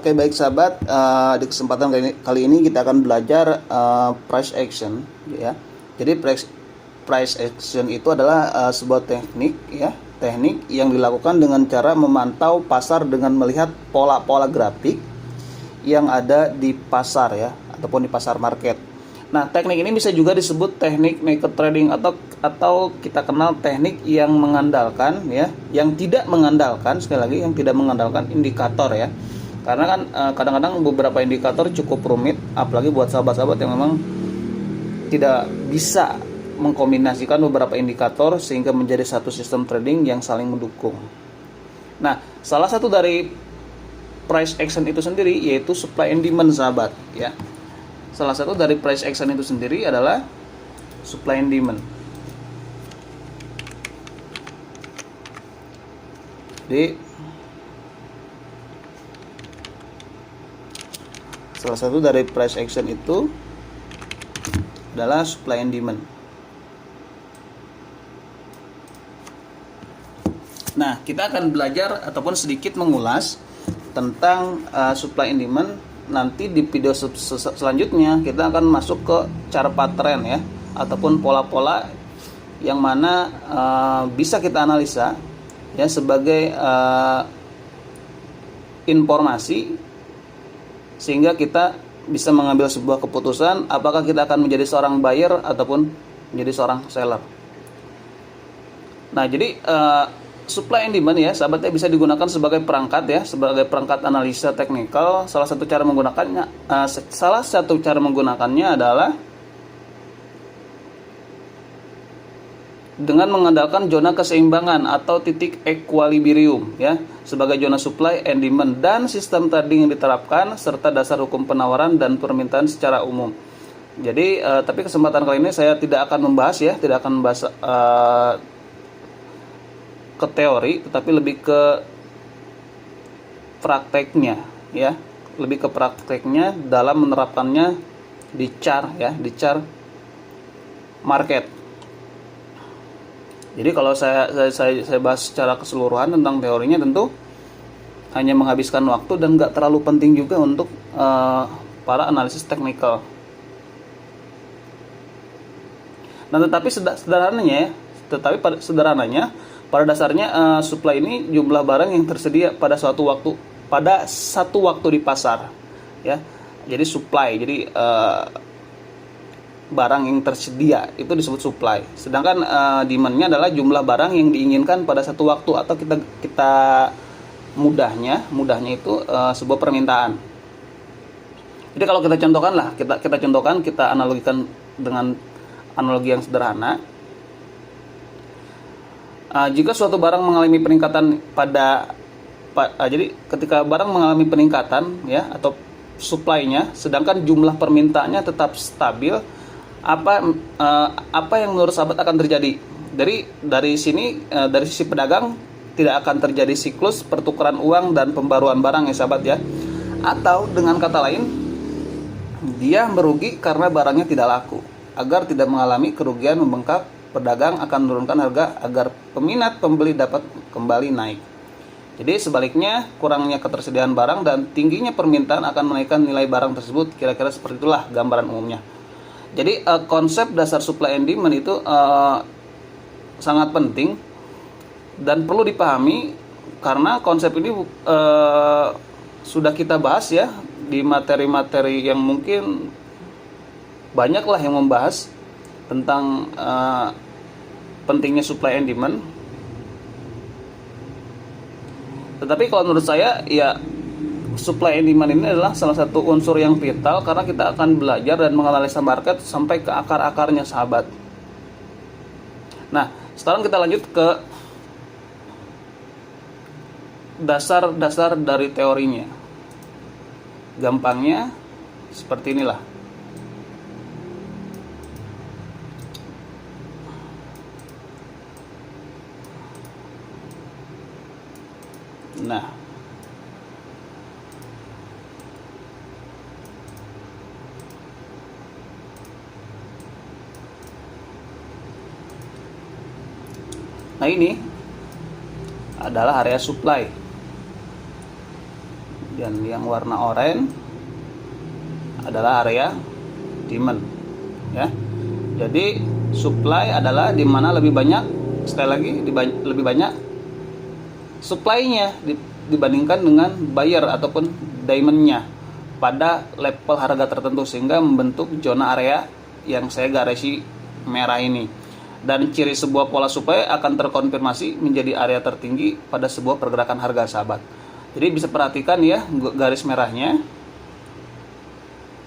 Oke, baik sahabat, di kesempatan kali ini kita akan belajar price action, ya. Jadi price action itu adalah sebuah teknik, ya, teknik yang dilakukan dengan cara memantau pasar dengan melihat pola-pola grafik yang ada di pasar, ya, ataupun di pasar market. Nah, teknik ini bisa juga disebut teknik naked trading atau kita kenal teknik yang mengandalkan, ya, yang tidak mengandalkan, sekali lagi, yang tidak mengandalkan indikator, ya. Karena kan kadang-kadang beberapa indikator cukup rumit, apalagi buat sahabat-sahabat yang memang tidak bisa mengkombinasikan beberapa indikator sehingga menjadi satu sistem trading yang saling mendukung. Nah, salah satu dari price action itu sendiri yaitu supply and demand, sahabat, ya. Salah satu dari price action itu sendiri adalah supply and demand. Jadi salah satu dari price action itu adalah supply and demand. Nah, kita akan belajar ataupun sedikit mengulas tentang supply and demand. Nanti di video selanjutnya kita akan masuk ke cara pattern, ya, ataupun pola-pola yang mana bisa kita analisa, ya, sebagai informasi sehingga kita bisa mengambil sebuah keputusan apakah kita akan menjadi seorang buyer ataupun menjadi seorang seller. Nah, jadi supply and demand, ya, sahabatnya, bisa digunakan sebagai perangkat, ya, sebagai perangkat analisa teknikal. Salah satu cara menggunakannya adalah dengan mengandalkan zona keseimbangan atau titik equilibrium, ya, sebagai zona supply and demand dan sistem trading yang diterapkan serta dasar hukum penawaran dan permintaan secara umum. Jadi tapi kesempatan kali ini saya tidak akan membahas, ya, tidak akan membahas ke teori, tetapi lebih ke prakteknya, ya, lebih ke prakteknya dalam menerapkannya di chart, ya, di chart market. Jadi kalau saya bahas secara keseluruhan tentang teorinya, tentu hanya menghabiskan waktu dan nggak terlalu penting juga untuk para analisis teknikal. Nah, tetapi sederhananya, pada dasarnya supply ini jumlah barang yang tersedia pada satu waktu di pasar, ya. Jadi supply, jadi barang yang tersedia itu disebut supply. Sedangkan demand-nya adalah jumlah barang yang diinginkan pada satu waktu, atau kita mudahnya itu sebuah permintaan. Jadi kalau kita contohkan, kita analogikan dengan analogi yang sederhana. Jika suatu barang mengalami peningkatan jadi ketika barang mengalami peningkatan, ya, atau supply-nya, sedangkan jumlah permintaannya tetap stabil, apa yang menurut sahabat akan terjadi? Dari sini, dari sisi pedagang, tidak akan terjadi siklus pertukaran uang dan pembaruan barang, ya, sahabat, ya. Atau dengan kata lain, dia merugi karena barangnya tidak laku. Agar tidak mengalami kerugian membengkak, pedagang akan menurunkan harga agar peminat pembeli dapat kembali naik. Jadi sebaliknya, kurangnya ketersediaan barang dan tingginya permintaan akan menaikkan nilai barang tersebut. Kira-kira seperti itulah gambaran umumnya. Jadi konsep dasar supply and demand itu sangat penting dan perlu dipahami, karena konsep ini sudah kita bahas, ya, di materi-materi yang mungkin banyaklah yang membahas tentang pentingnya supply and demand. Tetapi kalau menurut saya, ya, supply and demand ini adalah salah satu unsur yang vital, karena kita akan belajar dan menganalisa market sampai ke akar-akarnya, sahabat. Nah, sekarang kita lanjut ke dasar-dasar dari teorinya. Gampangnya seperti inilah. Nah, ini adalah area supply. dan yang warna oranye adalah area demand ya. Jadi supply adalah di mana lebih banyak, sekali lagi lebih banyak supply-nya dibandingkan dengan buyer ataupun demand-nya pada level harga tertentu, sehingga membentuk zona area yang saya garasi merah ini. Dan ciri sebuah pola supply akan terkonfirmasi menjadi area tertinggi pada sebuah pergerakan harga, sahabat. Jadi bisa perhatikan ya garis merahnya,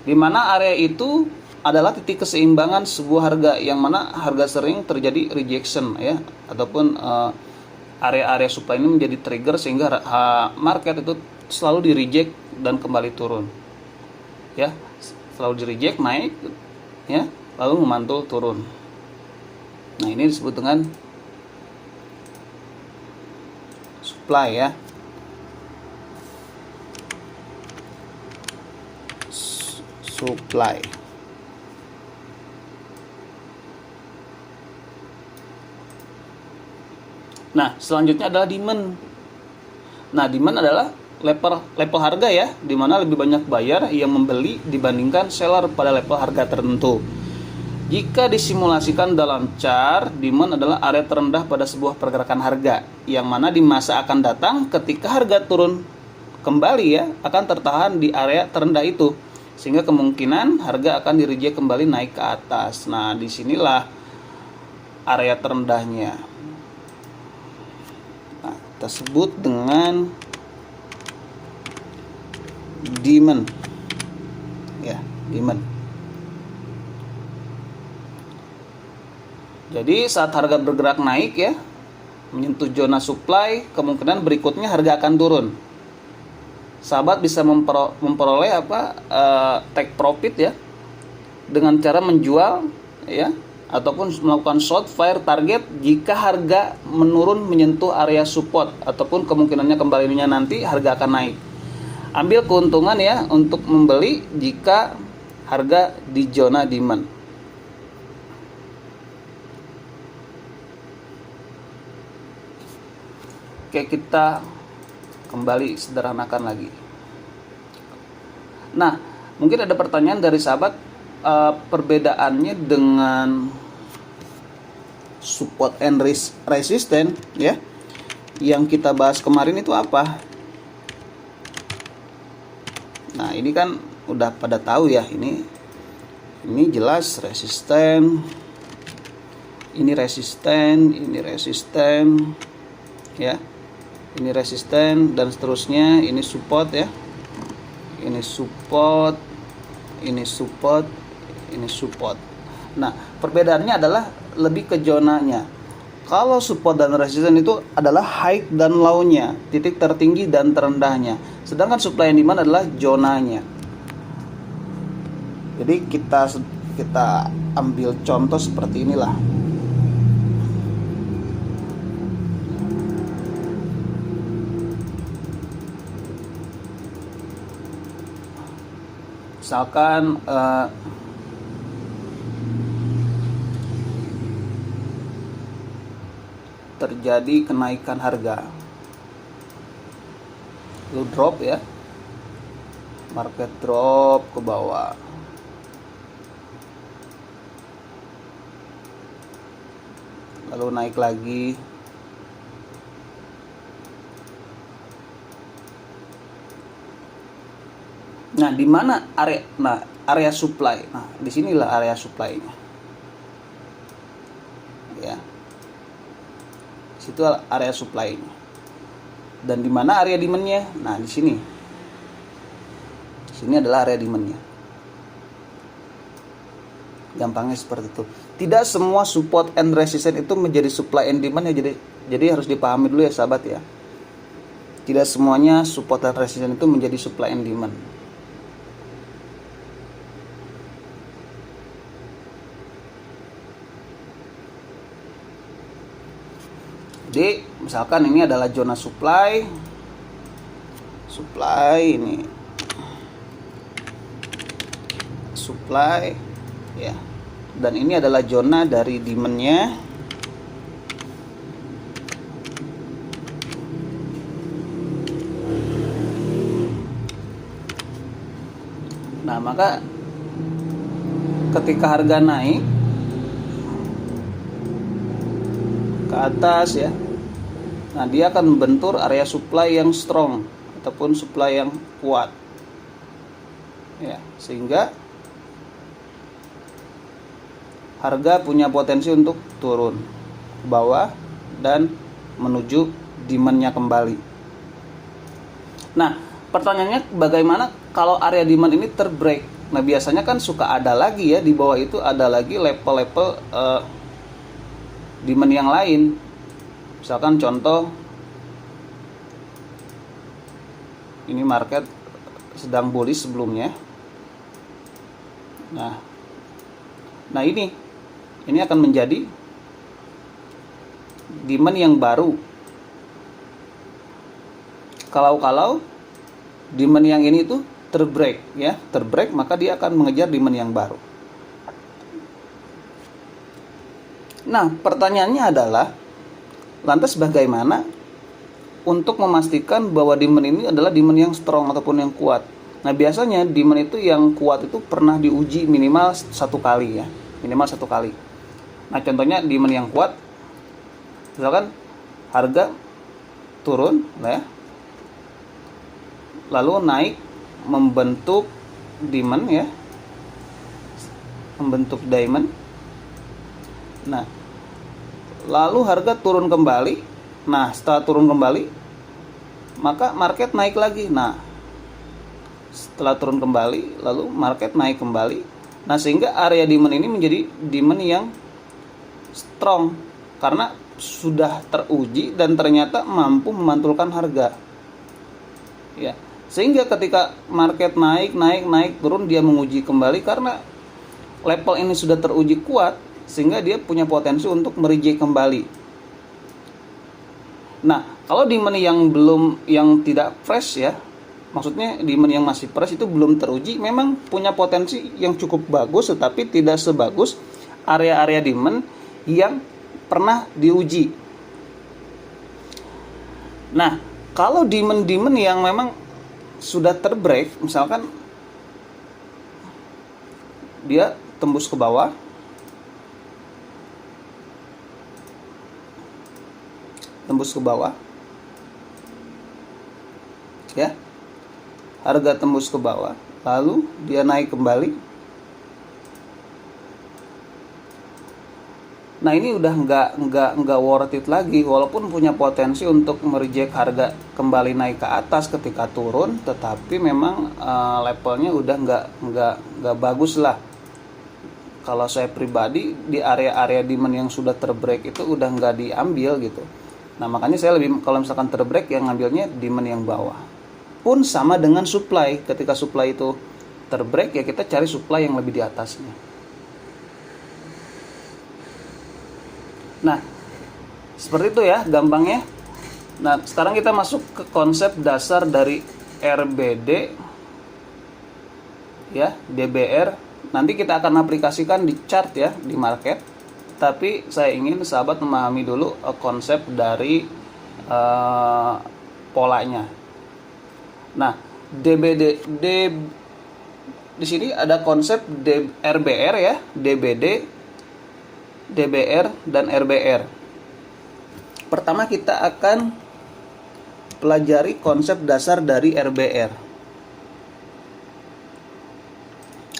di mana area itu adalah titik keseimbangan sebuah harga, yang mana harga sering terjadi rejection ya, ataupun area-area supply ini menjadi trigger sehingga market itu selalu di reject dan kembali turun ya, selalu di reject naik ya, lalu memantul turun. Nah, ini disebut dengan supply ya. Supply. Nah, selanjutnya adalah demand. Nah, demand adalah level harga ya, di mana lebih banyak buyer yang membeli dibandingkan seller pada level harga tertentu. Jika disimulasikan dalam chart, demand adalah area terendah pada sebuah pergerakan harga, yang mana di masa akan datang ketika harga turun kembali ya, akan tertahan di area terendah itu, sehingga kemungkinan harga akan direject kembali naik ke atas. Nah, disinilah area terendahnya. Nah, tersebut dengan demand ya, demand. Jadi saat harga bergerak naik ya, menyentuh zona supply, kemungkinan berikutnya harga akan turun. Sahabat bisa memperoleh take profit ya, dengan cara menjual ya, ataupun melakukan short fire target jika harga menurun menyentuh area support, ataupun kemungkinannya kembalinya nanti harga akan naik. Ambil keuntungan ya untuk membeli jika harga di zona demand. Oke, kita kembali sederhanakan lagi. Nah, mungkin ada pertanyaan dari sahabat, perbedaannya dengan support and resistance ya, yang kita bahas kemarin itu apa? Nah, ini kan udah pada tahu ya, ini jelas resisten, ini resisten, ya. Ini resisten dan seterusnya, ini support ya. Ini support, ini support, ini support. Nah, perbedaannya adalah lebih ke zonanya. Kalau support dan resisten itu adalah high dan low-nya, titik tertinggi dan terendahnya. Sedangkan supply and demand adalah zonanya. Jadi kita ambil contoh seperti inilah. Misalkan terjadi kenaikan harga, lalu drop ya, market drop ke bawah, lalu naik lagi, nah di mana area supply? Nah, disinilah area supply-nya ya, situ area supply-nya. Dan di mana area demand-nya? Nah, di sini adalah area demand-nya. Gampangnya seperti itu. Tidak semua support and resistance itu menjadi supply and demand ya, jadi harus dipahami dulu ya sahabat ya. Tidak semuanya support dan resistance itu menjadi supply and demand. Jadi misalkan ini adalah zona supply ini supply ya, dan ini adalah zona dari demand-nya. Nah, maka ketika harga naik ke atas ya, nah dia akan membentur area supply yang strong ataupun supply yang kuat ya, sehingga harga punya potensi untuk turun ke bawah dan menuju demand-nya kembali. Nah, pertanyaannya bagaimana kalau area demand ini terbreak? Nah, biasanya kan suka ada lagi ya, di bawah itu ada lagi level-level demand yang lain. Misalkan contoh, ini market sedang bullish sebelumnya. Nah ini akan menjadi demand yang baru. Kalau demand yang ini tuh terbreak ya, maka dia akan mengejar demand yang baru. Nah, pertanyaannya adalah lantas bagaimana untuk memastikan bahwa demand ini adalah demand yang strong ataupun yang kuat? Nah, biasanya demand itu yang kuat itu pernah diuji minimal satu kali ya, minimal satu kali. Nah, contohnya demand yang kuat, misalkan harga turun ya, lalu naik membentuk demand ya, membentuk diamond. Nah, lalu harga turun kembali. Nah, setelah turun kembali, maka market naik lagi. Nah, setelah turun kembali, lalu market naik kembali. Nah, sehingga area demand ini menjadi demand yang strong karena sudah teruji dan ternyata mampu memantulkan harga. Ya, sehingga ketika market naik turun, dia menguji kembali karena level ini sudah teruji kuat, sehingga dia punya potensi untuk mereject kembali. Nah, kalau demand yang tidak fresh ya, maksudnya demand yang masih fresh itu belum teruji, memang punya potensi yang cukup bagus, tetapi tidak sebagus area-area demand yang pernah diuji. Nah, kalau demand yang memang sudah terbreak, misalkan dia tembus ke bawah, ya, harga tembus ke bawah, lalu dia naik kembali. Nah, ini udah nggak worth it lagi, walaupun punya potensi untuk mereject harga kembali naik ke atas ketika turun, tetapi memang levelnya udah nggak bagus lah. Kalau saya pribadi di area-area demand yang sudah terbreak itu udah nggak diambil gitu. Nah, makanya saya lebih, kalau misalkan terbreak, yang ngambilnya demand yang bawah. Pun sama dengan supply, ketika supply itu terbreak ya kita cari supply yang lebih di atasnya. Nah, seperti itu ya gampangnya. Nah, sekarang kita masuk ke konsep dasar dari RBD ya, DBR. Nanti kita akan aplikasikan di chart ya, di market. Tapi saya ingin sahabat memahami dulu konsep dari polanya. Nah, di sini ada konsep RBR ya, DBD, DBR, dan RBR. Pertama kita akan pelajari konsep dasar dari RBR.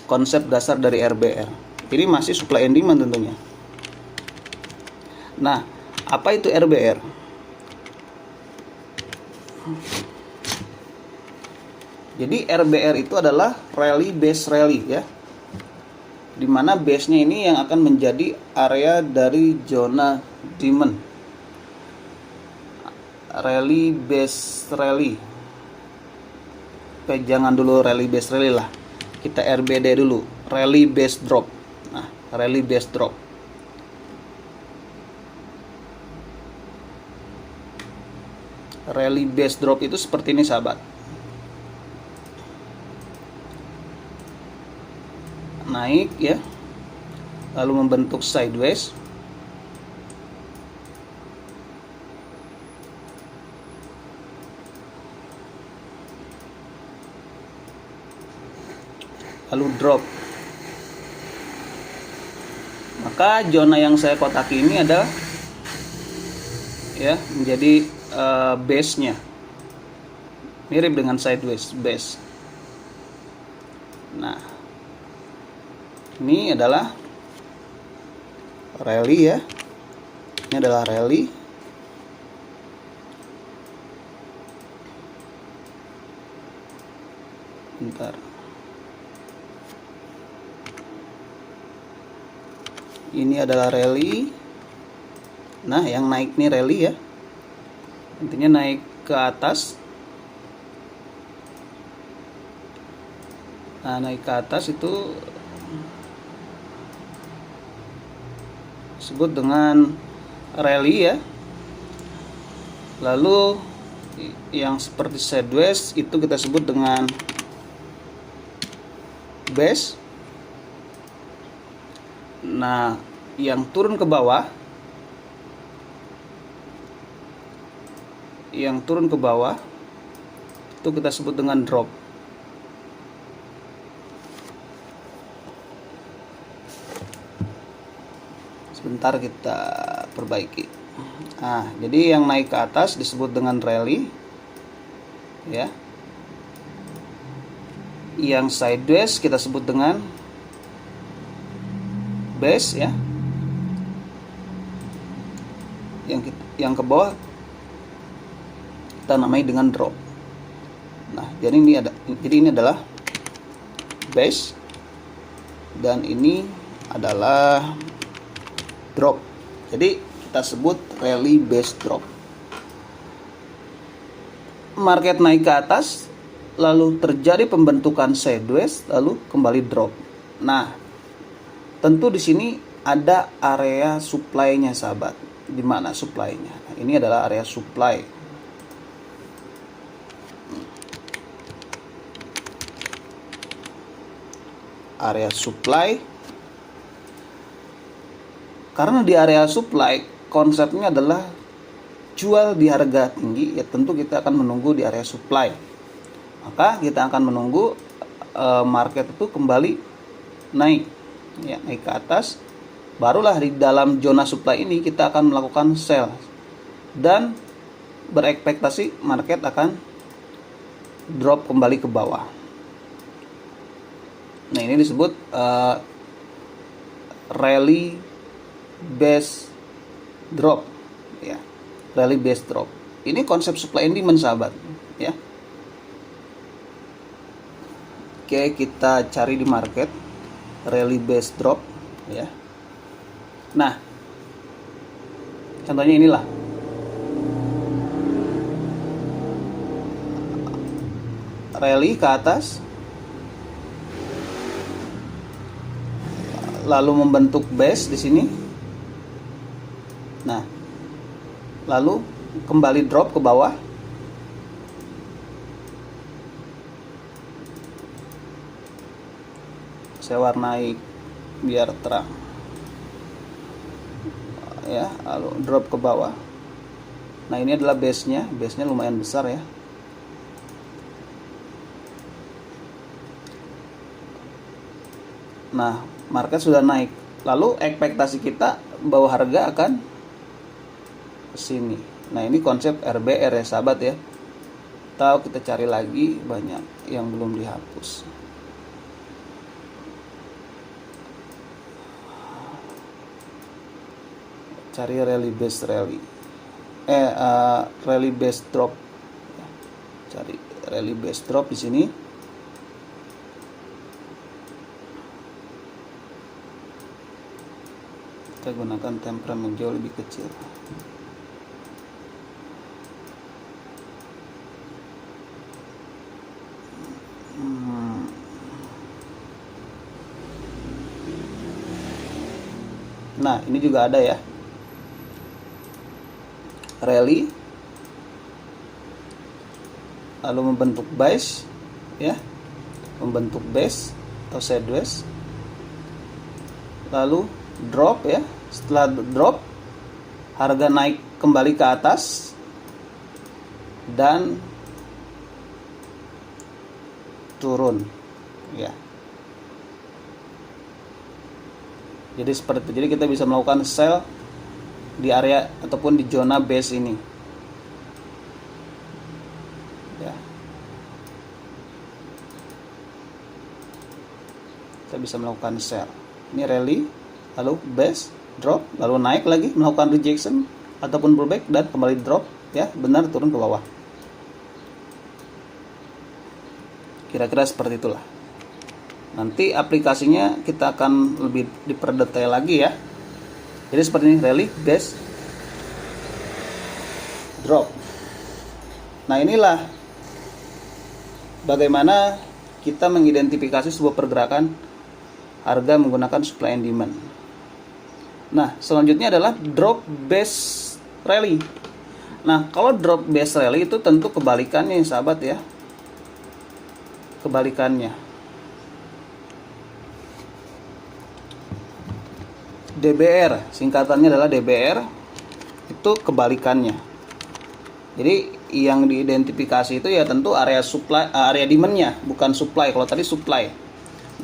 Konsep dasar dari RBR. Ini masih supply and demand tentunya. Nah, apa itu RBR? Jadi RBR itu adalah rally base rally ya, dimana base-nya ini yang akan menjadi area dari zona demand. Rally base rally. Oke, jangan dulu rally base rally lah, kita RBD dulu, rally base drop. Nah, rally base drop. Rally base drop itu seperti ini sahabat. Naik ya, lalu membentuk sideways, lalu drop. Maka zona yang saya kotaki ini adalah ya menjadi base-nya, mirip dengan sideways base. Nah, ini adalah rally ya. Ini adalah rally. Bentar. Ini adalah rally. Nah, yang naik nih rally ya. Intinya naik ke atas. Nah, naik ke atas itu disebut dengan rally ya. Lalu yang seperti sideways itu kita sebut dengan base. Nah, yang turun ke bawah, itu kita sebut dengan drop. Sebentar kita perbaiki. Nah, jadi yang naik ke atas disebut dengan rally ya. Yang sideways kita sebut dengan base ya. Yang ke bawah kita namai dengan drop. Nah, jadi ini adalah base dan ini adalah drop. Jadi kita sebut rally base drop. Market naik ke atas, lalu terjadi pembentukan sideways, lalu kembali drop. Nah, tentu di sini ada area supply-nya, sahabat. Di mana supply-nya? Nah, ini adalah area supply. Area supply. Karena di area supply konsepnya adalah jual di harga tinggi, ya tentu kita akan menunggu di area supply. Maka kita akan menunggu market itu kembali naik. Ya, naik ke atas, barulah di dalam zona supply ini kita akan melakukan sell dan berekspektasi market akan drop kembali ke bawah. Nah, ini disebut rally base drop ya. Rally base drop. Ini konsep supply and demand, sahabat ya. Oke, kita cari di market rally base drop ya. Nah, contohnya inilah. Rally ke atas, lalu membentuk base di sini. Nah, lalu kembali drop ke bawah. Saya warnai biar terang ya, lalu drop ke bawah. Nah, ini adalah base-nya lumayan besar ya. Nah, market sudah naik, lalu ekspektasi kita bahwa harga akan ke sini. Nah, ini konsep RBR ya, sahabat ya. Tahu, kita cari lagi, banyak yang belum dihapus. Cari rally base rally base drop. Cari rally base drop di sini. Kita gunakan time frame yang jauh lebih kecil. Nah, ini juga ada ya. Rally, lalu membentuk base ya, membentuk base atau sideways, lalu drop ya. Setelah drop, harga naik kembali ke atas dan turun ya. Jadi seperti itu. Jadi kita bisa melakukan sell di area ataupun di zona base ini. Ya. Kita bisa melakukan sell. Ini rally, lalu base, drop, lalu naik lagi melakukan rejection ataupun pullback dan kembali drop, ya, benar turun ke bawah. Kira-kira seperti itulah. Nanti aplikasinya kita akan lebih diperdetail lagi ya. Jadi seperti ini, rally, base, drop. Nah, inilah bagaimana kita mengidentifikasi sebuah pergerakan harga menggunakan supply and demand. Nah, selanjutnya adalah drop base rally. Nah, kalau drop base rally itu tentu kebalikannya, sahabat ya. Kebalikannya. DBR, singkatannya adalah DBR, itu kebalikannya. Jadi yang diidentifikasi itu ya tentu area supply, area demand-nya, bukan supply. Kalau tadi supply.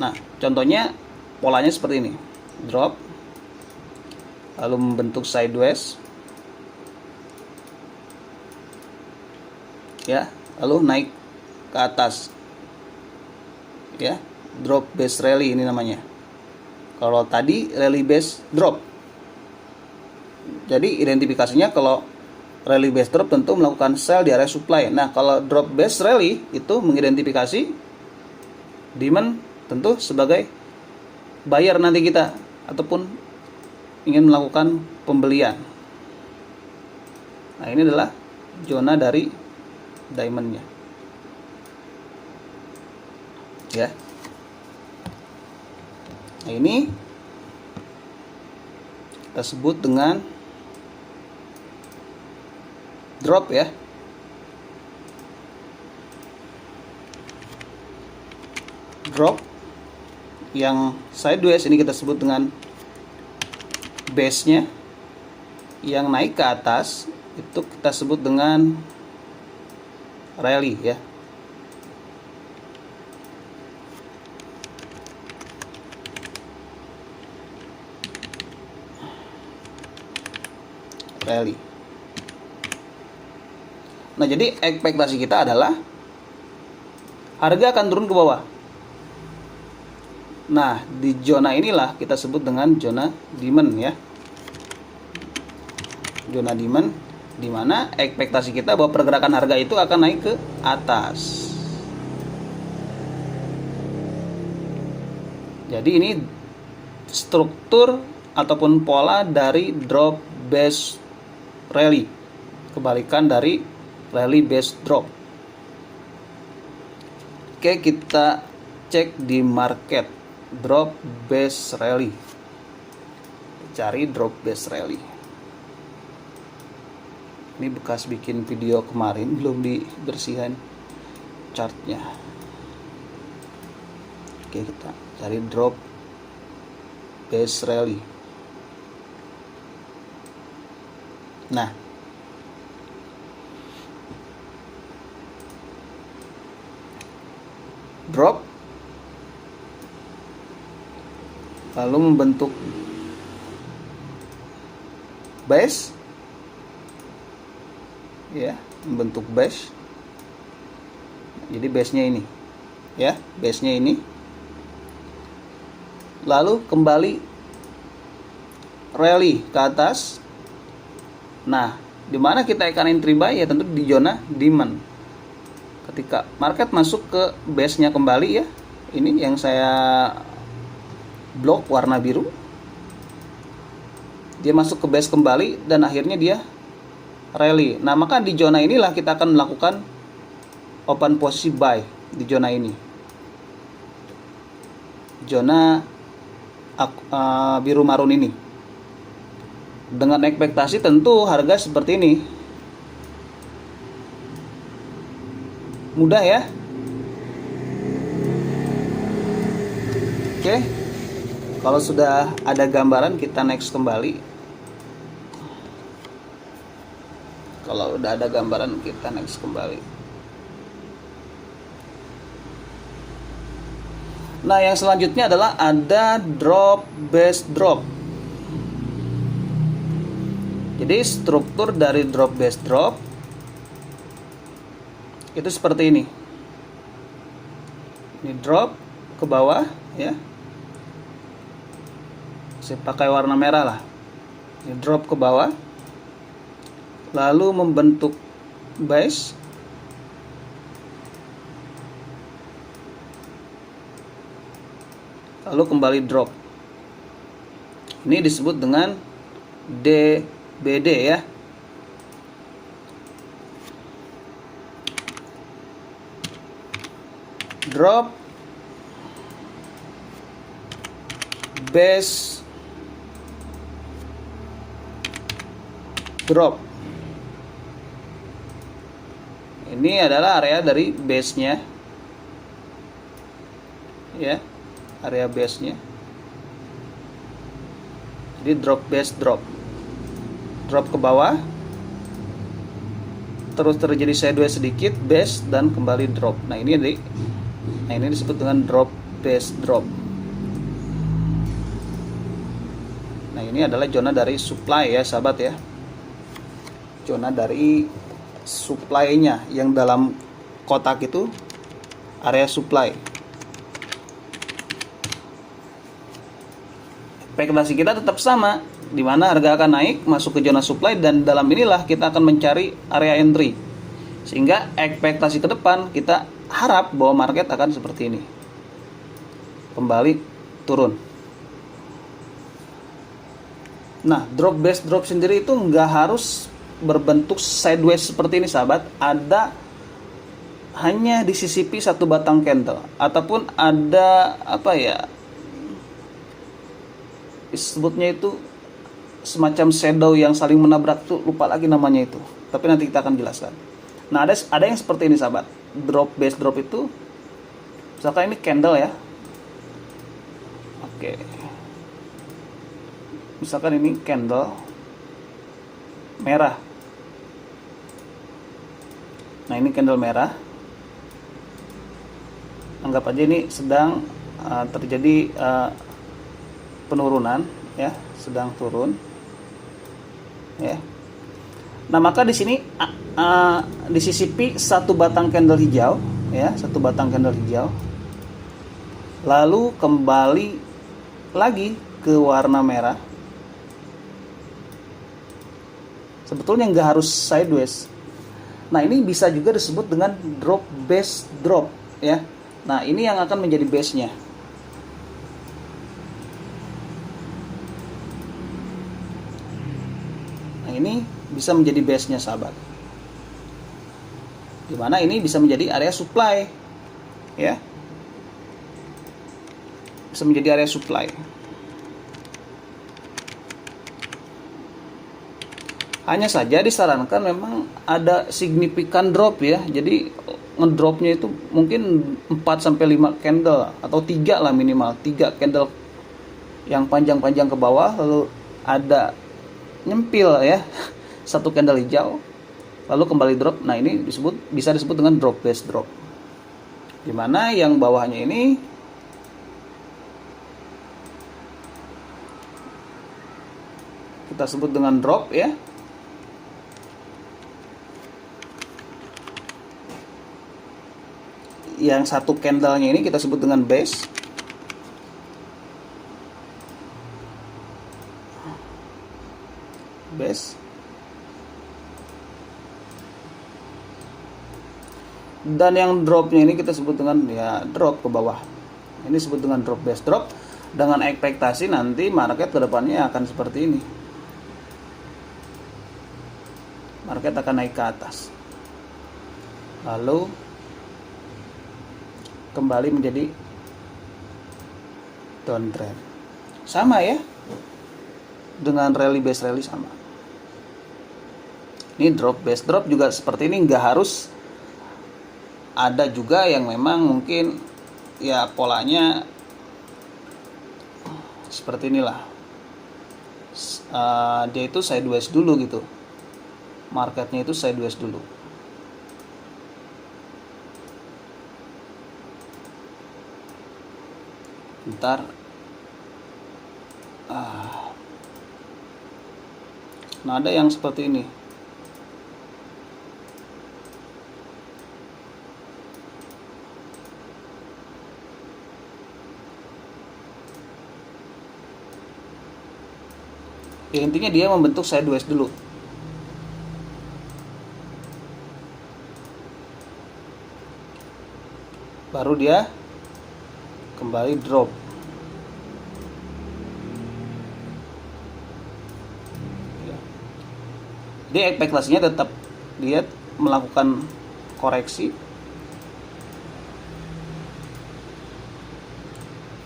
Nah, contohnya polanya seperti ini. Drop, lalu membentuk sideways, ya, lalu naik ke atas, ya, drop base rally ini namanya. Kalau tadi rally base drop. Jadi identifikasinya kalau rally base drop tentu melakukan sell di area supply. Nah, kalau drop base rally itu mengidentifikasi demand tentu sebagai buyer nanti kita ataupun ingin melakukan pembelian. Nah, ini adalah zona dari diamondnya, ya. Nah, ini kita sebut dengan drop ya. Drop yang sideways ini kita sebut dengan base-nya. Yang naik ke atas itu kita sebut dengan rally ya. Rally. Nah, jadi ekspektasi kita adalah harga akan turun ke bawah. Nah, di zona inilah kita sebut dengan zona demand ya. Zona demand di mana ekspektasi kita bahwa pergerakan harga itu akan naik ke atas. Jadi ini struktur ataupun pola dari drop base rally, kebalikan dari rally base drop. Oke, kita cek di market drop base rally. Cari drop base rally. Ini bekas bikin video kemarin, belum dibersihkan chartnya. Oke, kita cari drop base rally. Nah, drop lalu membentuk base ya, membentuk base. Jadi base-nya ini ya, base-nya ini lalu kembali rally ke atas. Nah, di mana kita akan entry buy ya tentu di zona demand. Ketika market masuk ke base-nya kembali ya, ini yang saya blok warna biru, dia masuk ke base kembali dan akhirnya dia rally. Nah, maka di zona inilah kita akan melakukan open posisi buy di zona ini, zona biru marun ini, dengan ekspektasi tentu harga seperti ini. Mudah ya. Oke, kalau sudah ada gambaran kita next kembali. Kalau udah ada gambaran kita next kembali. Nah, yang selanjutnya adalah ada drop base drop. Jadi struktur dari drop base drop itu seperti ini. Ini drop ke bawah ya. Saya pakai warna merah lah. Ini drop ke bawah, lalu membentuk base, lalu kembali drop. Ini disebut dengan DBD ya. Drop base drop. Ini adalah area dari base-nya ya, area base-nya. Jadi drop base drop. Drop ke bawah, terus terjadi sideways sedikit, base, dan kembali drop. Nah ini disebut dengan drop base drop. Nah ini adalah zona dari supply ya sahabat ya. Zona dari supply-nya yang dalam kotak itu area supply. Ekspektasi kita tetap sama, di mana harga akan naik masuk ke zona supply, dan dalam inilah kita akan mencari area entry. Sehingga ekspektasi ke depan kita harap bahwa market akan seperti ini. Kembali turun. Nah, drop base drop sendiri itu nggak harus berbentuk sideways seperti ini sahabat. Ada hanya disisipi satu batang candle, ataupun ada apa ya, disebutnya itu semacam shadow yang saling menabrak tuh, lupa lagi namanya itu, tapi nanti kita akan jelaskan. Nah ada yang seperti ini sahabat. Drop base drop itu misalkan ini candle ya, oke, misalkan ini candle merah. Nah ini candle merah, anggap aja ini sedang terjadi penurunan ya, sedang turun ya. Nah maka di sini disisipi satu batang candle hijau ya, satu batang candle hijau, lalu kembali lagi ke warna merah. Sebetulnya nggak harus sideways. Nah ini bisa juga disebut dengan drop base drop ya. Nah ini yang akan menjadi base-nya. Nah ini bisa menjadi base-nya sahabat. Dimana ini bisa menjadi area supply ya. Bisa menjadi area supply. Hanya saja disarankan memang ada signifikan drop ya. Jadi ngedropnya itu mungkin 4-5 candle atau 3 lah minimal, 3 candle yang panjang-panjang ke bawah, lalu ada nyempil ya satu candle hijau, lalu kembali drop. Nah ini bisa disebut dengan drop base drop, dimana yang bawahnya ini kita sebut dengan drop ya. Yang satu candlenya ini kita sebut dengan base. Base. Dan yang dropnya ini kita sebut dengan ya drop ke bawah. Ini disebut dengan drop base drop, dengan ekspektasi nanti market kedepannya akan seperti ini. Market akan naik ke atas, lalu kembali menjadi downtrend. Sama ya dengan rally base rally, sama. Ini drop base drop juga seperti ini, nggak harus. Ada juga yang memang mungkin ya polanya seperti inilah. Dia itu sideways dulu gitu. Marketnya itu sideways dulu. Ntar nah ada yang seperti ini. Ya, intinya dia membentuk sideways dulu. Baru dia kembali drop. Jadi ekspektasinya tetap dia melakukan koreksi,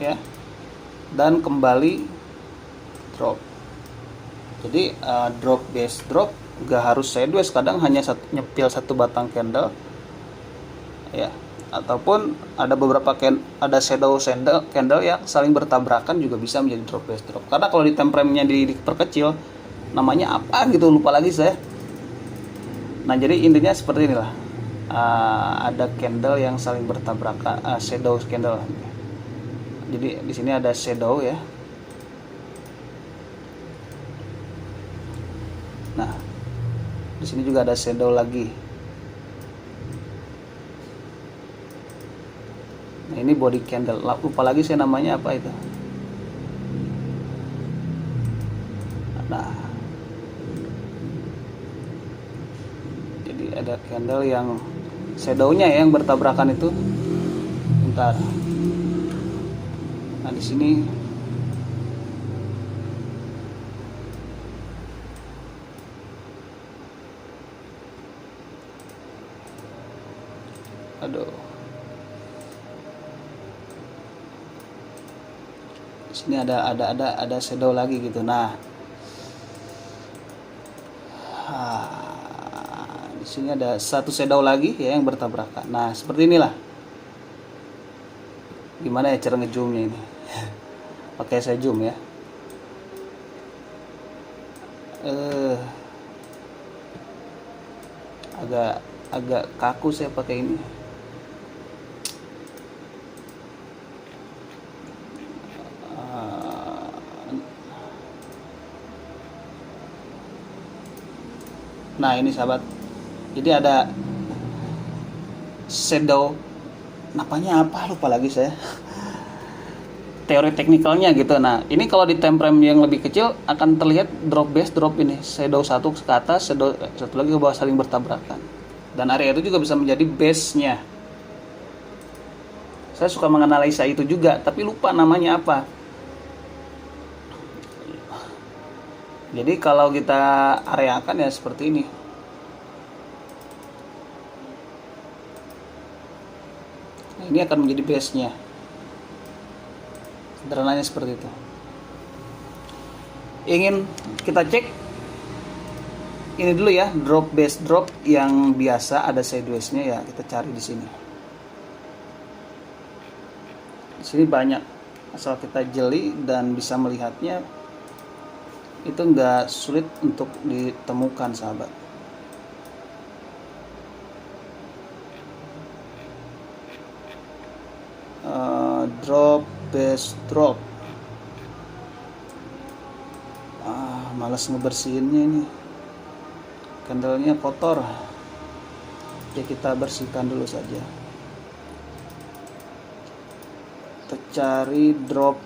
ya, dan kembali drop. Jadi drop base drop nggak harus sideways, kadang hanya nyepil satu batang candle, ya, ataupun ada beberapa ada shadow candle yang saling bertabrakan juga bisa menjadi drop base drop. Karena kalau di time frame-nya diperkecil, namanya apa gitu, lupa lagi saya. Nah jadi intinya seperti inilah, ada candle yang saling bertabrakan, shadow candle. Jadi di sini ada shadow, ya. Nah di sini juga ada shadow lagi. Nah ini body candle, lupa lagi saya namanya apa itu. Nah ada candle yang shadownya yang bertabrakan itu. Bentar. Nah di sini di sini ada shadow lagi gitu. Nah di sini ada satu shadow lagi, ya, yang bertabrakan. Nah seperti inilah. Gimana ya cara ngezoomnya ini? Oke, saya zoom, ya. Agak kaku saya pakai ini. Nah ini sahabat, jadi ada shadow, namanya apa lupa lagi saya, teori teknikalnya gitu. Nah ini kalau di time frame yang lebih kecil akan terlihat drop base drop ini, shadow satu ke atas, shadow satu lagi ke bawah, saling bertabrakan, dan area itu juga bisa menjadi base nya. Saya suka menganalisa itu juga, tapi lupa namanya apa. Jadi kalau kita areakan ya seperti ini. Nah, ini akan menjadi base-nya. Sederhananya seperti itu. Ingin kita cek ini dulu, ya, drop base drop yang biasa ada sideways-nya, ya, kita cari di sini. Di sini banyak, asal kita jeli dan bisa melihatnya, itu enggak sulit untuk ditemukan, sahabat. Drop base drop. Malas ngebersihinnya ini, candlenya kotor. Oke, kita bersihkan dulu saja. Kita cari drop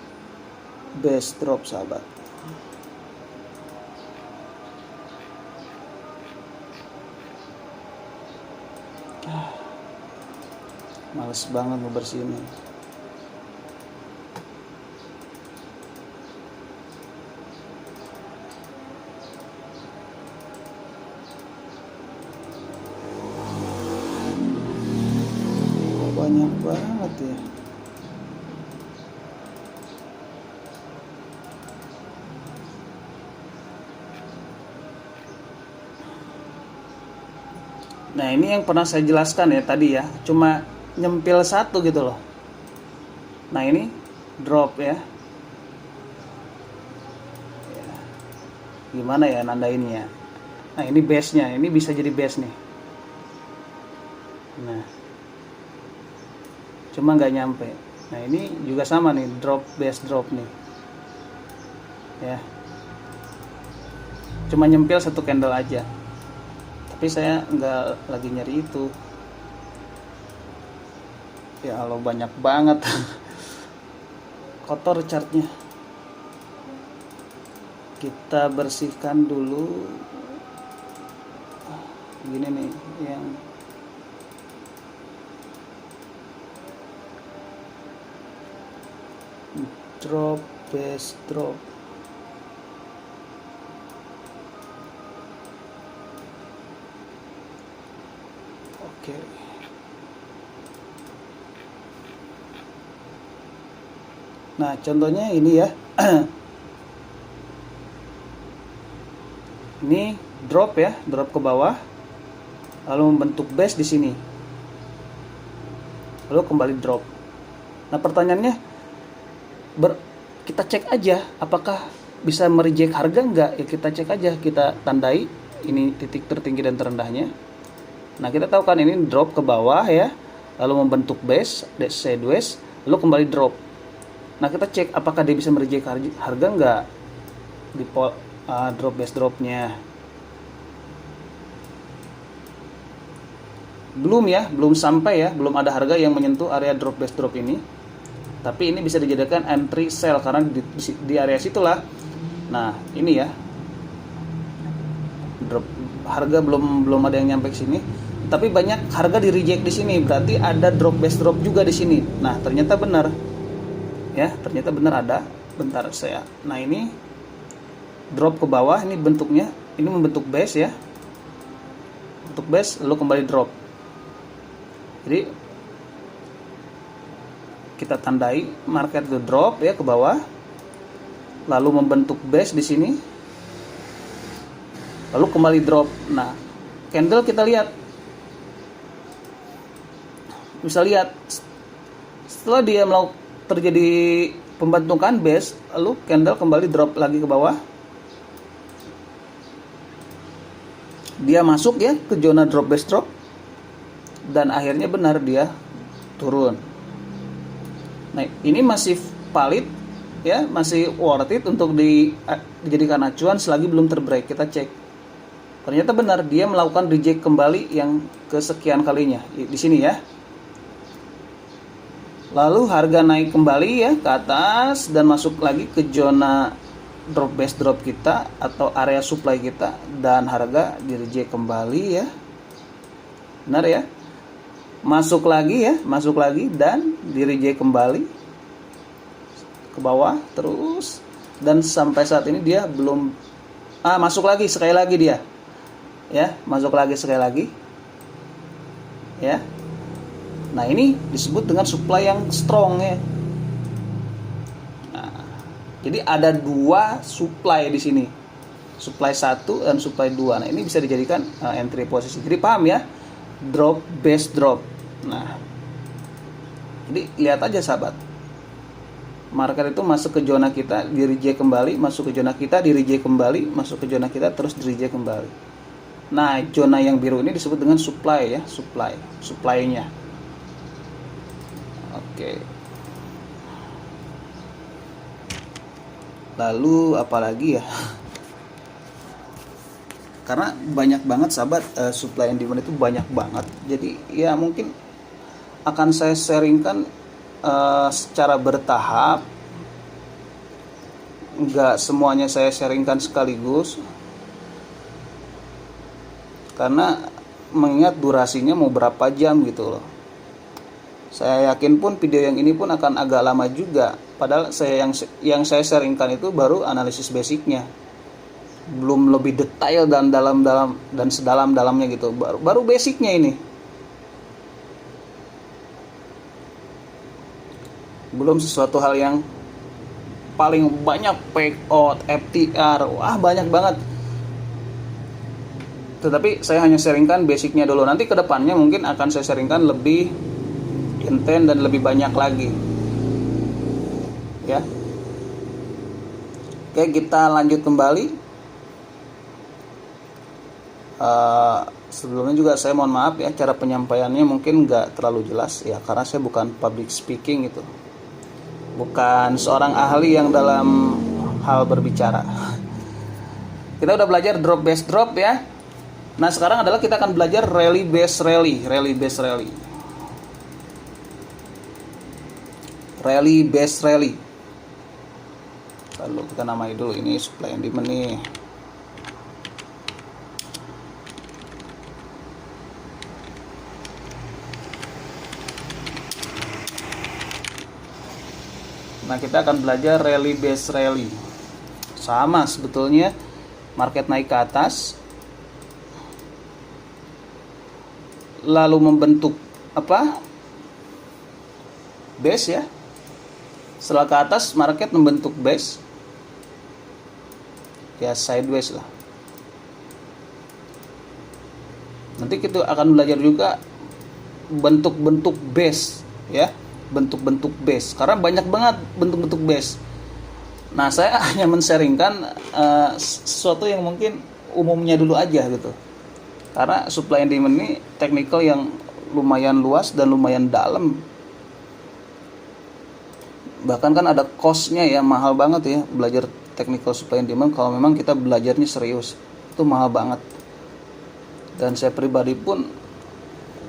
base drop, sahabat. Males banget ngebersihinnya. Banyak banget, ya. Nah ini yang pernah saya jelaskan, ya, tadi, ya, cuma nyempil satu gitu loh. Nah ini drop, ya. Gimana ya nandainnya? Nah ini base nya, ini bisa jadi base nih. Nah cuma nggak nyampe. Nah ini juga sama nih, drop base drop nih ya, cuma nyempil satu candle aja, tapi saya nggak lagi nyari itu. Ya Allah, banyak banget. Kotor chartnya, kita bersihkan dulu. Gini nih yang drop base drop. Oke. Nah, contohnya ini ya. Ini drop ya, drop ke bawah, lalu membentuk base di sini, lalu kembali drop. Nah, pertanyaannya, kita cek aja apakah bisa mereject harga enggak ya. Kita cek aja, kita tandai ini titik tertinggi dan terendahnya. Nah, kita tahu kan ini drop ke bawah ya, lalu membentuk base sideways, lalu kembali drop. Nah, kita cek apakah dia bisa mereject harga enggak di drop base dropnya. Belum ya, belum sampai ya, belum ada harga yang menyentuh area drop base drop ini. Tapi ini bisa dijadikan entry sell karena di area situlah. Nah, ini ya, drop harga belum ada yang nyampe ke sini, tapi banyak harga di reject di sini, berarti ada drop base drop juga di sini. Nah, ternyata benar ya, ternyata benar ada. Bentar saya, nah ini drop ke bawah, ini bentuknya, ini membentuk base ya, bentuk base lalu kembali drop. Jadi kita tandai market itu drop ya ke bawah, lalu membentuk base di sini, lalu kembali drop. Nah, candle kita lihat, bisa lihat setelah dia terjadi pembentukan base, lalu candle kembali drop lagi ke bawah. Dia masuk ya ke zona drop base drop, dan akhirnya benar dia turun. Nah, ini masih valid ya, masih worth it untuk dijadikan acuan selagi belum terbreak. Kita cek, ternyata benar dia melakukan reject kembali yang kesekian kalinya di sini ya. Lalu harga naik kembali ya ke atas dan masuk lagi ke zona drop base drop kita atau area supply kita, dan harga di reject kembali ya. Benar ya, masuk lagi dan di reject kembali ke bawah terus, dan sampai saat ini dia belum masuk lagi sekali lagi dia ya, masuk lagi sekali lagi ya. Nah, ini disebut dengan supply yang strong ya. Nah, jadi ada dua supply di sini, supply 1 dan supply 2. Nah, ini bisa dijadikan entry posisi. Jadi paham ya, drop base drop. Nah, jadi lihat aja sahabat, market itu masuk ke zona kita, di reject kembali, masuk ke zona kita, di reject kembali, masuk ke zona kita, terus di reject kembali. Nah, zona yang biru ini disebut dengan supply ya, supply-nya. Oke. Lalu apalagi ya? Karena banyak banget sahabat, supply and demand itu banyak banget. Jadi ya mungkin akan saya sharingkan secara bertahap, nggak semuanya saya sharingkan sekaligus, karena mengingat durasinya mau berapa jam gitu loh. Saya yakin pun video yang ini pun akan agak lama juga, padahal yang saya sharingkan itu baru analisis basicnya, belum lebih detail dan sedalam-dalamnya gitu, baru basicnya ini. Belum sesuatu hal yang paling banyak payout, FTR, wah banyak banget. Tetapi saya hanya sharingkan basicnya dulu. Nanti kedepannya mungkin akan saya sharingkan lebih intens dan lebih banyak lagi ya. Oke, kita lanjut kembali. Sebelumnya juga saya mohon maaf ya, cara penyampaiannya mungkin nggak terlalu jelas ya, karena saya bukan public speaking gitu. bukan seorang ahli yang dalam hal berbicara. Kita udah belajar drop base drop ya. Nah sekarang adalah kita akan belajar rally base rally. Rally base rally. Rally base rally. Lalu kita namai dulu ini supply and demand nih. Nah kita akan belajar rally base rally. Sama sebetulnya, market naik ke atas, lalu membentuk apa? Base ya. Setelah ke atas market membentuk base, ya sideways lah. Nanti kita akan belajar juga bentuk-bentuk base ya. Bentuk-bentuk base, karena banyak banget bentuk-bentuk base. Nah saya hanya men-sharingkan sesuatu yang mungkin umumnya dulu aja gitu, karena supply and demand ini technical yang lumayan luas dan lumayan dalam. Bahkan kan ada cost-nya ya, mahal banget ya belajar technical supply and demand. Kalau memang kita belajarnya serius itu mahal banget, dan saya pribadi pun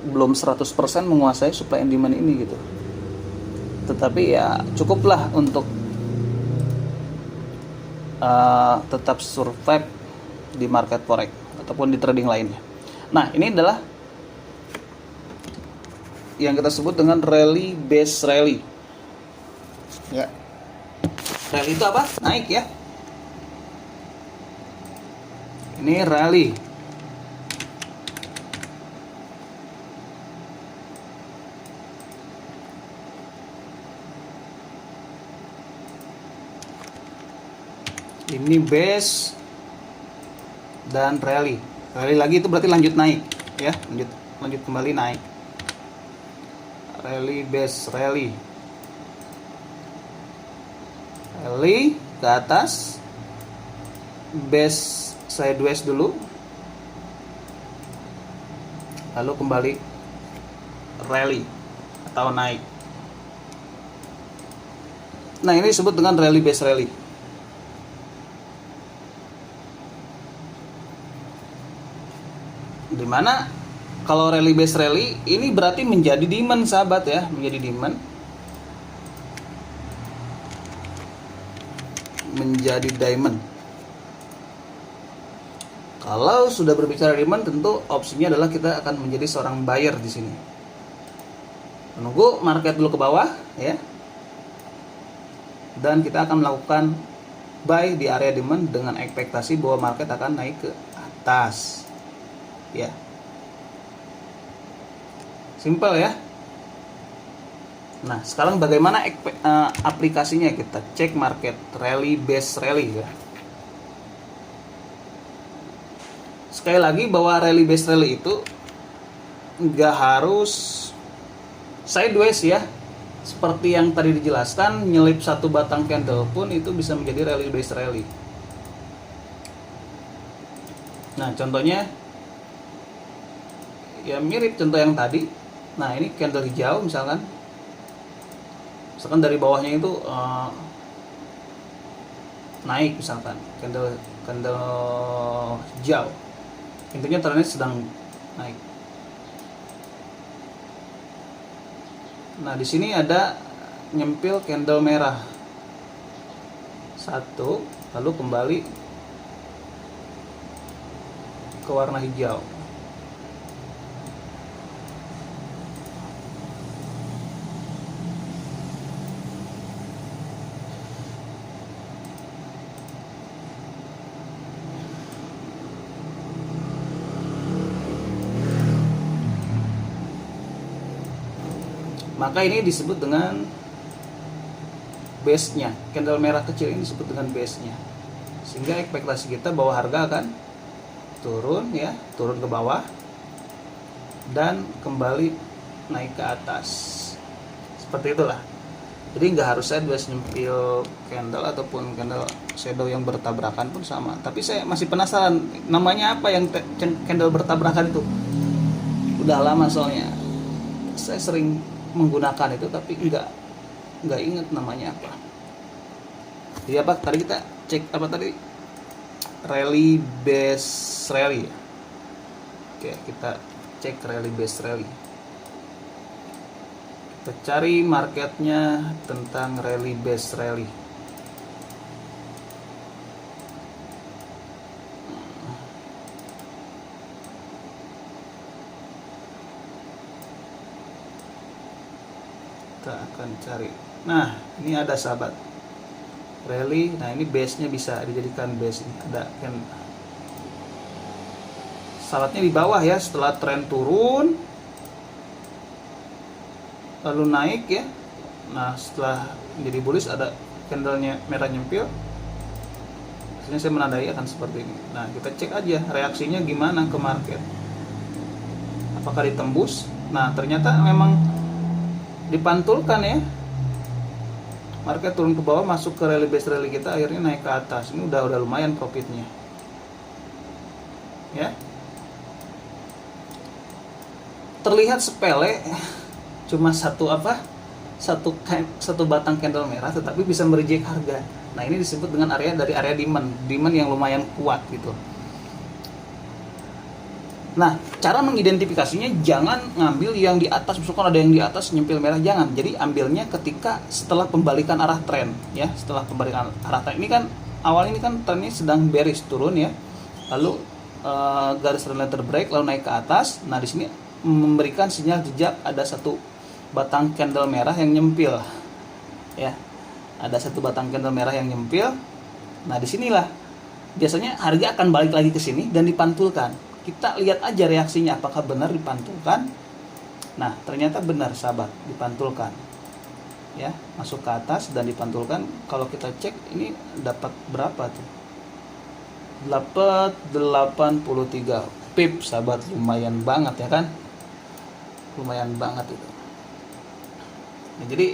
belum 100% menguasai supply and demand ini gitu. Tetapi ya cukuplah untuk tetap survive di market forex ataupun di trading lainnya. Nah ini adalah yang kita sebut dengan rally base rally ya. Rally itu apa? Naik ya. Ini rally. Ini base dan rally. Rally lagi itu berarti lanjut naik ya, lanjut kembali naik. Rally base rally. Rally ke atas, base sideways dulu, lalu kembali rally atau naik. Nah ini disebut dengan rally base rally. Dimana kalau rally base rally ini berarti menjadi demand sahabat ya, menjadi demand, menjadi diamond. Kalau sudah berbicara demand, tentu opsinya adalah kita akan menjadi seorang buyer di sini, menunggu market dulu ke bawah ya, dan kita akan melakukan buy di area demand dengan ekspektasi bahwa market akan naik ke atas. Ya, simple ya. Nah sekarang bagaimana aplikasinya? Kita cek market rally base rally ya. Sekali lagi bahwa rally base rally itu nggak harus sideways ya, seperti yang tadi dijelaskan, nyelip satu batang candle pun itu bisa menjadi rally base rally. Nah contohnya ya mirip contoh yang tadi. Nah ini candle hijau misalkan dari bawahnya itu naik, misalkan candle hijau, intinya trennya sedang naik. Nah di sini ada nyempil candle merah satu, lalu kembali ke warna hijau. Maka ini disebut dengan base-nya. Candle merah kecil ini disebut dengan base-nya. Sehingga ekspektasi kita bahwa harga akan turun ya, turun ke bawah dan kembali naik ke atas. Seperti itulah. Jadi nggak harus sideways nyempil candle ataupun candle shadow yang bertabrakan pun sama. Tapi saya masih penasaran namanya apa yang candle bertabrakan itu. Udah lama soalnya saya sering menggunakan itu, tapi nggak inget namanya apa. Jadi apa tadi kita cek apa tadi, rally base rally ya. Oke, kita cek rally base rally. Kita cari marketnya tentang rally base rally. Kita akan cari. Nah, ini ada sahabat rally. Nah, ini base nya bisa dijadikan base. Ini ada kan sahabatnya di bawah ya, setelah tren turun lalu naik ya. Nah, setelah menjadi bullish ada candlenya merah nyempil. Biasanya saya menandai akan seperti ini. Nah, kita cek aja reaksinya gimana ke market, apakah ditembus. Nah, ternyata memang dipantulkan ya, market turun ke bawah masuk ke rally base rally kita, akhirnya naik ke atas. Ini udah lumayan profitnya ya. Terlihat sepele, cuma satu batang candle merah, tetapi bisa mereject harga. Nah, ini disebut dengan area demand yang lumayan kuat gitu. Nah, cara mengidentifikasinya jangan ngambil yang di atas, misalkan ada yang di atas nyempil merah, jangan. Jadi ambilnya ketika setelah pembalikan arah tren ya, setelah pembalikan arah tren. Ini kan awal ini kan trennya sedang bearish turun ya. Lalu garis trendline break lalu naik ke atas. Nah, di sini memberikan sinyal jejak ada satu batang candle merah yang nyempil ya. Ada satu batang candle merah yang nyempil. Nah, disinilah biasanya harga akan balik lagi ke sini dan dipantulkan. Kita lihat aja reaksinya apakah benar dipantulkan. Nah, ternyata benar sahabat, dipantulkan ya, masuk ke atas dan dipantulkan. Kalau kita cek ini dapat berapa tuh, dapat 83 pip sahabat. Lumayan banget ya kan, lumayan banget itu. Nah, jadi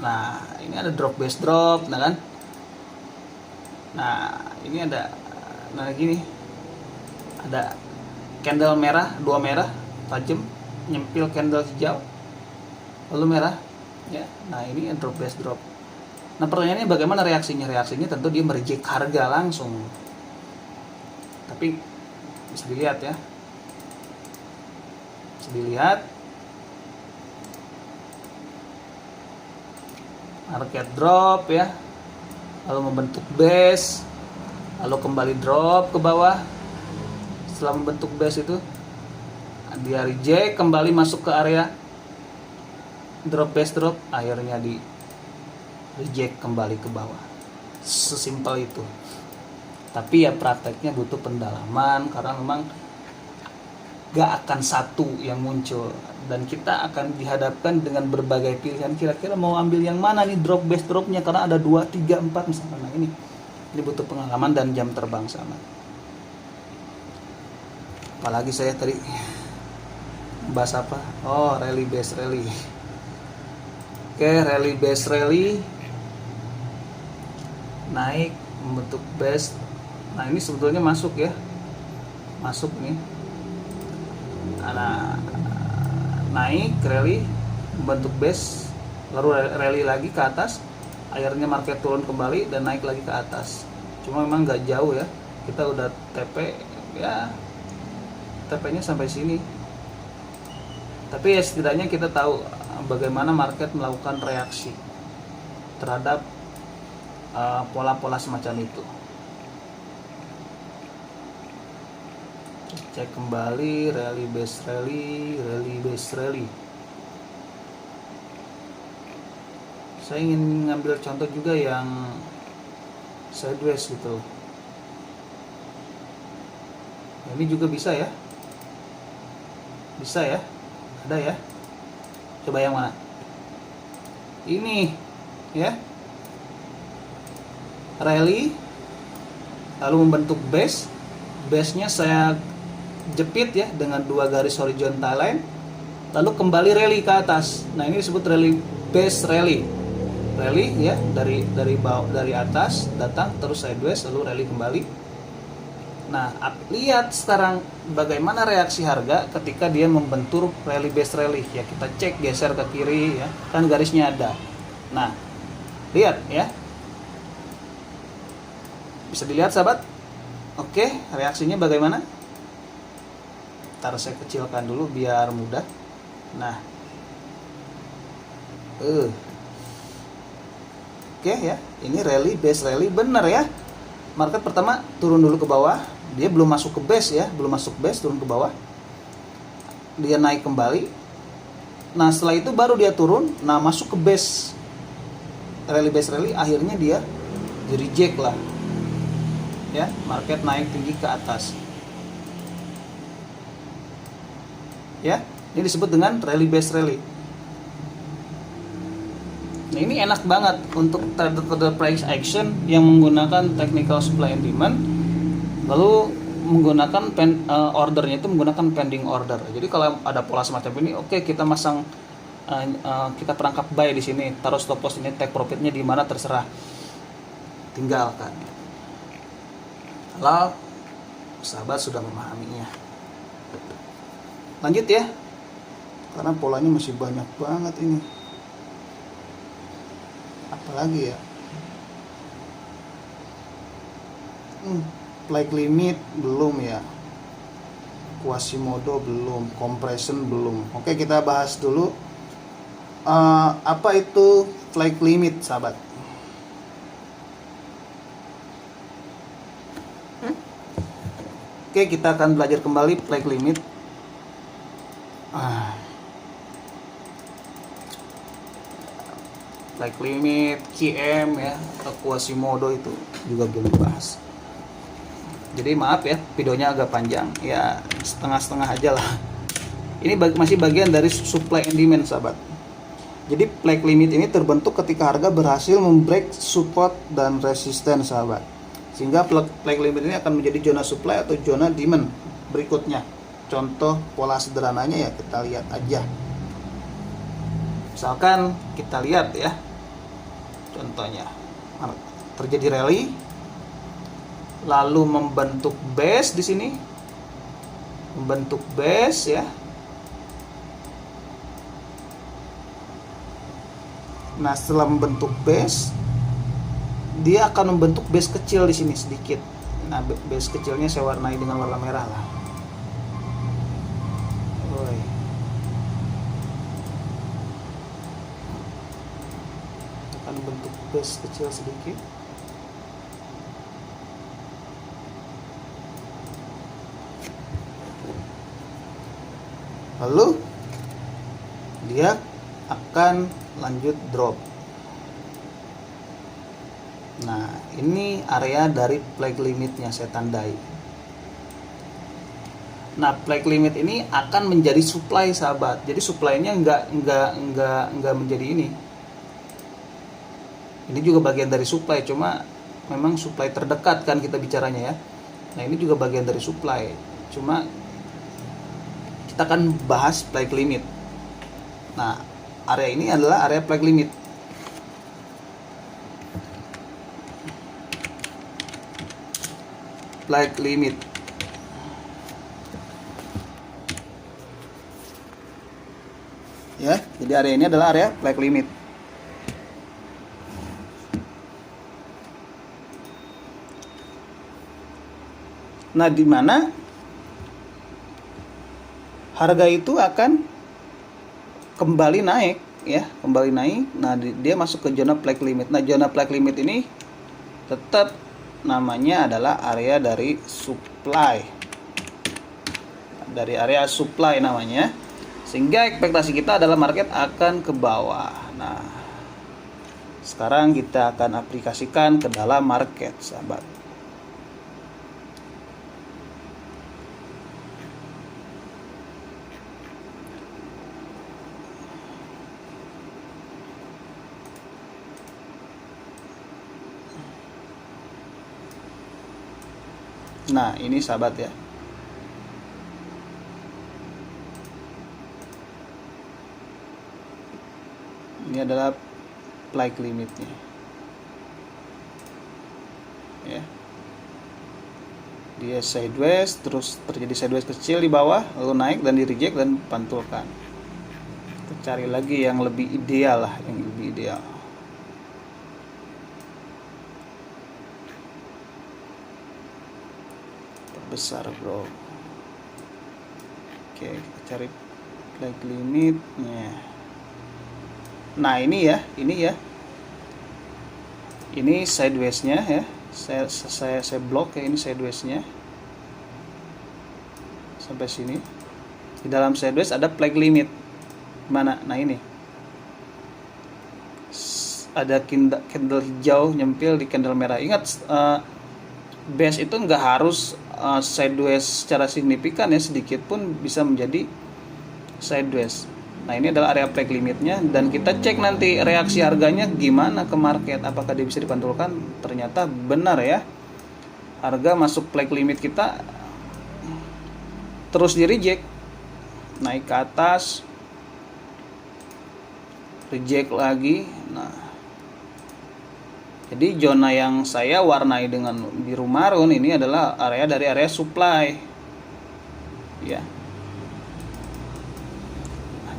nah ini ada drop base drop, nah kan. Nah, ini ada gini, ada candle merah, dua merah tajam nyempil candle hijau lalu merah ya. Nah, ini drop base drop. Nah, pertanyaannya bagaimana reaksinya? Reaksinya tentu dia mereject harga langsung. Tapi bisa dilihat ya, bisa dilihat market drop ya, lalu membentuk base, lalu kembali drop ke bawah. Setelah membentuk base itu dia reject, kembali masuk ke area drop base drop, akhirnya di reject kembali ke bawah. Sesimpel itu. Tapi ya prakteknya butuh pendalaman, karena memang gak akan satu yang muncul, dan kita akan dihadapkan dengan berbagai pilihan. Kira-kira mau ambil yang mana nih drop base dropnya, karena ada 2, 3, 4 misalkan. Nah, ini butuh pengalaman dan jam terbang sama. Apalagi saya tadi bahas apa? Oh, rally base rally. Oke, rally base rally naik membentuk base. Nah, ini sebetulnya masuk ya, masuk nih. Nah, naik rally membentuk base, lalu rally lagi ke atas, akhirnya market turun kembali dan naik lagi ke atas. Cuma memang nggak jauh ya, kita udah TP ya, TP-nya sampai sini. Tapi ya setidaknya kita tahu bagaimana market melakukan reaksi terhadap pola-pola semacam itu. Cek kembali rally base rally. Saya ingin ngambil contoh juga yang sideways gitu. Ini juga bisa ya, bisa ya, ada ya. Coba yang mana? Ini ya, rally lalu membentuk base. Base-nya saya jepit ya dengan 2 garis horizontal line, lalu kembali rally ke atas. Nah, ini disebut rally base rally ya, dari bawah, dari atas datang terus sideways lalu rally kembali. Nah, lihat sekarang bagaimana reaksi harga ketika dia membentur rally base rally ya. Kita cek, geser ke kiri ya, kan garisnya ada. Nah, lihat ya. Bisa dilihat sahabat. Oke, reaksinya bagaimana? Ntar saya kecilkan dulu biar mudah. Nah, oke ya, ini rally, base rally, bener ya. Market pertama turun dulu ke bawah, dia belum masuk ke base ya, belum masuk base, turun ke bawah. Dia naik kembali. Nah, setelah itu baru dia turun, nah masuk ke base rally, akhirnya dia di reject lah. Ya, market naik tinggi ke atas. Ya, ini disebut dengan rally base rally. Nah, ini enak banget untuk trader price action yang menggunakan technical supply and demand, lalu menggunakan ordernya itu menggunakan pending order. Jadi kalau ada pola semacam ini, oke, kita masang kita perangkap buy di sini, taruh stop loss ini, take profitnya di mana terserah, tinggalkan. Kalau sahabat sudah memahaminya, lanjut ya, karena polanya masih banyak banget ini. Apalagi ya, flag limit belum ya, Quasimodo belum, compression belum. Oke, kita bahas dulu apa itu flag limit, sahabat. Oke, kita akan belajar kembali flag limit. Flag limit, QM ya, atau Quasimodo itu juga belum dibahas. Jadi maaf ya, videonya agak panjang, ya setengah-setengah aja lah. Ini masih bagian dari supply and demand, sahabat. Jadi flag limit ini terbentuk ketika harga berhasil membreak support dan resisten, sahabat. Sehingga flag limit ini akan menjadi zona supply atau zona demand berikutnya. Contoh pola sederhananya ya, kita lihat aja. Misalkan kita lihat ya, contohnya terjadi rally, lalu membentuk base di sini, membentuk base ya. Nah, setelah membentuk base, dia akan membentuk base kecil di sini sedikit. Nah, base kecilnya saya warnai dengan warna merah lah. Akan bentuk base kecil sedikit. Lalu dia akan lanjut drop. Nah, ini area dari flag limitnya saya tandai. Nah, flag limit ini akan menjadi supply, sahabat. Jadi supply-nya enggak menjadi ini. Ini juga bagian dari supply, cuma memang supply terdekat kan kita bicaranya ya. Nah, ini juga bagian dari supply. Cuma kita akan bahas flag limit. Nah, area ini adalah area flag limit. Flag limit. Ya, jadi area ini adalah area flag limit. Nah, di mana harga itu akan kembali naik ya, kembali naik. Nah, dia masuk ke zona flag limit. Nah, zona flag limit ini tetap namanya adalah area dari supply. Dari area supply namanya. Sehingga ekspektasi kita adalah market akan ke bawah. Nah, sekarang kita akan aplikasikan ke dalam market, sahabat. Nah, ini sahabat ya. Ini adalah flag limitnya. Ya. Dia sideways, terus terjadi sideways kecil di bawah, lalu naik dan di reject dan pantulkan. Kita cari lagi yang lebih ideal lah, yang lebih ideal. besar bro. Oke, kita cari flag limitnya. Nah ini ya, ini sideways-nya ya. Saya blok ya, ini sideways-nya sampai sini. Di dalam sideways ada flag limit. Mana? Nah ini ada candle hijau nyempil di candle merah. Ingat, base itu nggak harus sideways secara signifikan ya, sedikit pun bisa menjadi sideways. Nah ini adalah area flag limitnya, dan kita cek nanti reaksi harganya gimana ke market, apakah dia bisa dipantulkan. Ternyata benar ya, harga masuk flag limit kita, terus di reject, naik ke atas, reject lagi. Nah jadi zona yang saya warnai dengan biru marun ini adalah area dari area supply ya.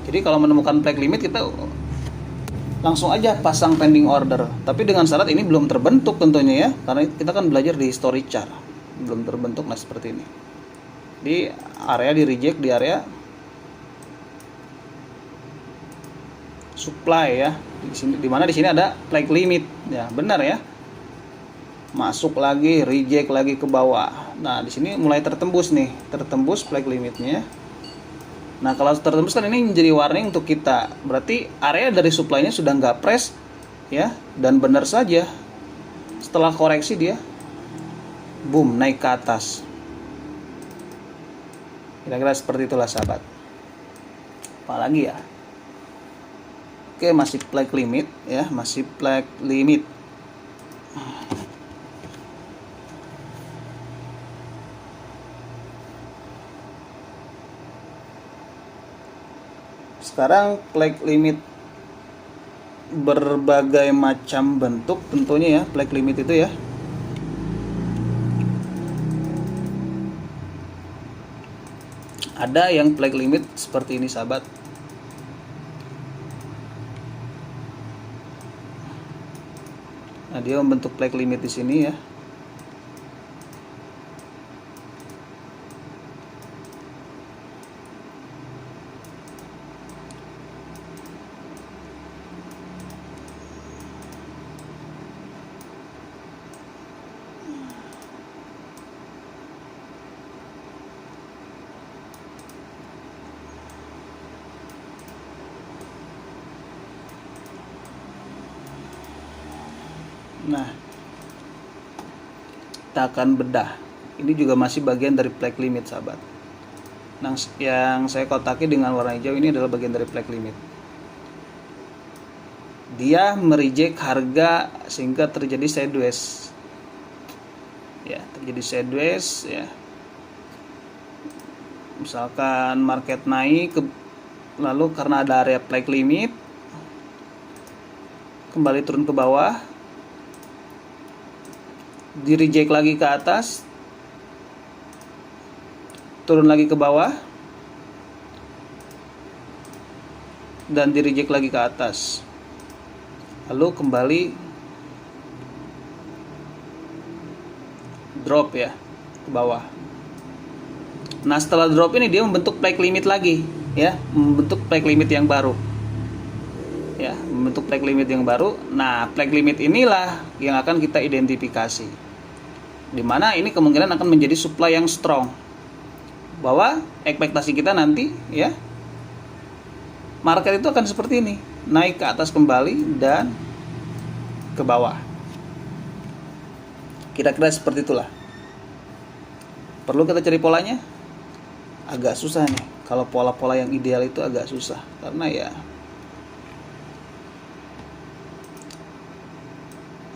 Jadi kalau menemukan flag limit kita langsung aja pasang pending order. Tapi dengan syarat ini belum terbentuk tentunya ya, karena kita kan belajar di history chart. Belum terbentuk, nah seperti ini. Di area di reject di area supply ya. Di sini, dimana di sini ada flag limit ya, benar ya. Masuk lagi, reject lagi ke bawah. Nah di sini mulai tertembus nih, tertembus flag limitnya. Nah kalau tertembus kan ini menjadi warning untuk kita, berarti area dari supply-nya sudah nggak press ya, dan benar saja setelah koreksi dia boom naik ke atas. Kira-kira seperti itulah sahabat. Apalagi ya, oke masih flag limit ya, masih flag limit. Sekarang flag limit berbagai macam bentuk tentunya ya, flag limit itu ya. Ada yang flag limit seperti ini sahabat. Nah dia membentuk flag limit di sini ya. Nah, kita akan bedah. Ini juga masih bagian dari flag limit, sahabat. Nah, yang saya kotaki dengan warna hijau ini adalah bagian dari flag limit. Dia mereject harga sehingga terjadi sideways. Ya, terjadi sideways ya. Misalkan market naik lalu karena ada area flag limit kembali turun ke bawah, di reject lagi ke atas, turun lagi ke bawah, dan di reject lagi ke atas, lalu kembali drop ya ke bawah. Nah setelah drop ini dia membentuk flag limit lagi ya, membentuk flag limit yang baru ya, membentuk flag limit yang baru. Nah flag limit inilah yang akan kita identifikasi, dimana ini kemungkinan akan menjadi supply yang strong, bahwa ekspektasi kita nanti ya market itu akan seperti ini, naik ke atas kembali dan ke bawah. Kira-kira seperti itulah. Perlu kita cari polanya, agak susah nih. Kalau pola-pola yang ideal itu agak susah, karena ya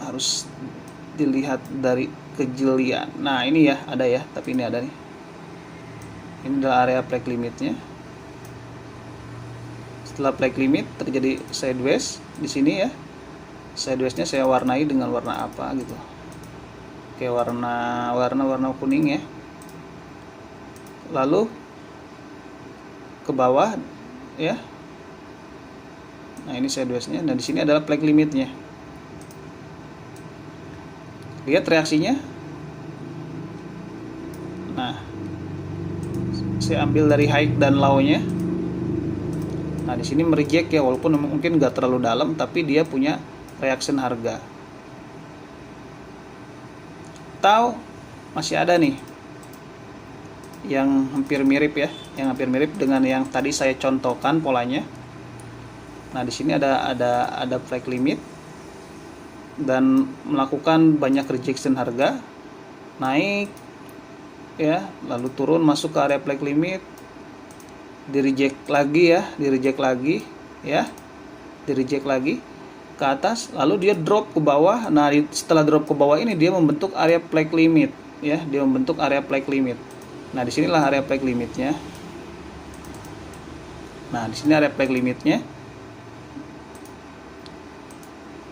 harus dilihat dari kejelian. Nah ini ya ada ya, tapi ini ada nih. Ini adalah area flag limitnya. Setelah flag limit terjadi sideways di sini ya. Sidewaysnya saya warnai dengan warna apa gitu. Oke, warna kuning ya. Lalu ke bawah ya. Nah ini sidewaysnya. Nah di sini adalah flag limitnya. Lihat reaksinya. Nah, saya ambil dari high dan low-nya. Nah, di sini mereject ya, walaupun mungkin nggak terlalu dalam, tapi dia punya reaction harga. Atau masih ada nih yang hampir mirip ya, yang hampir mirip dengan yang tadi saya contohkan polanya. Nah, di sini ada flag limit dan melakukan banyak rejection harga, naik ya, lalu turun masuk ke area flag limit, di reject lagi ya, di reject lagi ya, di reject lagi ke atas, lalu dia drop ke bawah. Nah, setelah drop ke bawah ini dia membentuk area flag limit ya, dia membentuk area flag limit. Nah, disinilah area flag limitnya. Nah, di sini area flag limitnya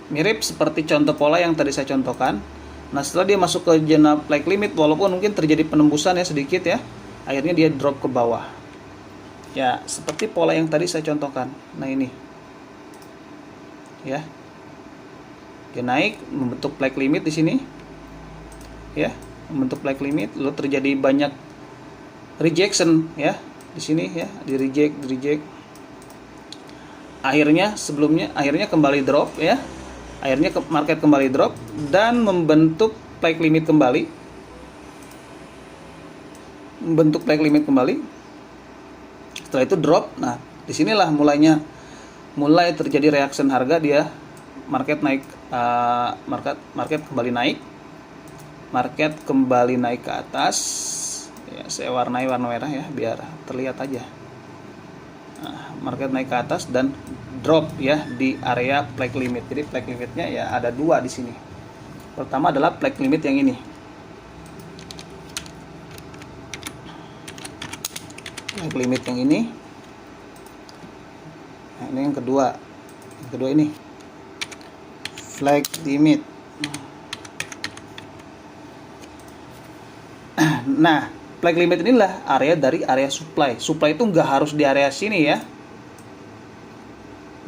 mirip seperti contoh pola yang tadi saya contohkan. Nah, setelah dia masuk ke zona flag limit, walaupun mungkin terjadi penembusan ya sedikit ya, akhirnya dia drop ke bawah. Ya, seperti pola yang tadi saya contohkan. Nah, ini. Ya. Dia naik membentuk flag limit di sini. Ya, membentuk flag limit, lalu terjadi banyak rejection ya di sini ya, di reject. Akhirnya kembali drop ya. Akhirnya market kembali drop dan membentuk flag limit kembali. Membentuk flag limit kembali. Setelah itu drop. Nah, disinilah mulai terjadi reaction harga, dia market naik, market kembali naik. Market kembali naik ke atas. Ya, saya warnai warna merah ya biar terlihat aja. Nah, market naik ke atas dan drop ya di area flag limit. Jadi flag limitnya ya ada dua di sini. Pertama adalah flag limit yang ini. Flag limit yang ini. Nah, ini yang kedua. Yang kedua ini. Flag limit. Nah, flag limit inilah area dari area supply. Supply itu nggak harus di area sini ya.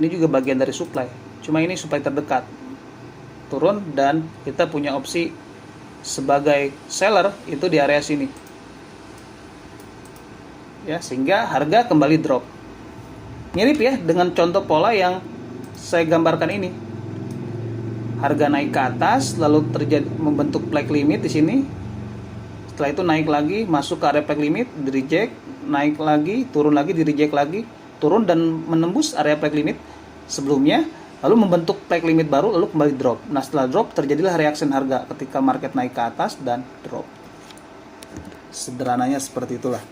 Ini juga bagian dari supply. Cuma ini supply terdekat. Turun dan kita punya opsi sebagai seller itu di area sini. Ya, sehingga harga kembali drop. Mirip ya dengan contoh pola yang saya gambarkan ini. Harga naik ke atas lalu terjadi membentuk flag limit di sini. Setelah itu naik lagi masuk ke area flag limit, di reject, naik lagi, turun lagi, di reject lagi, turun dan menembus area flag limit sebelumnya, lalu membentuk flag limit baru, lalu kembali drop. Nah, setelah drop terjadilah reaction harga ketika market naik ke atas dan drop. Sederhananya seperti itulah.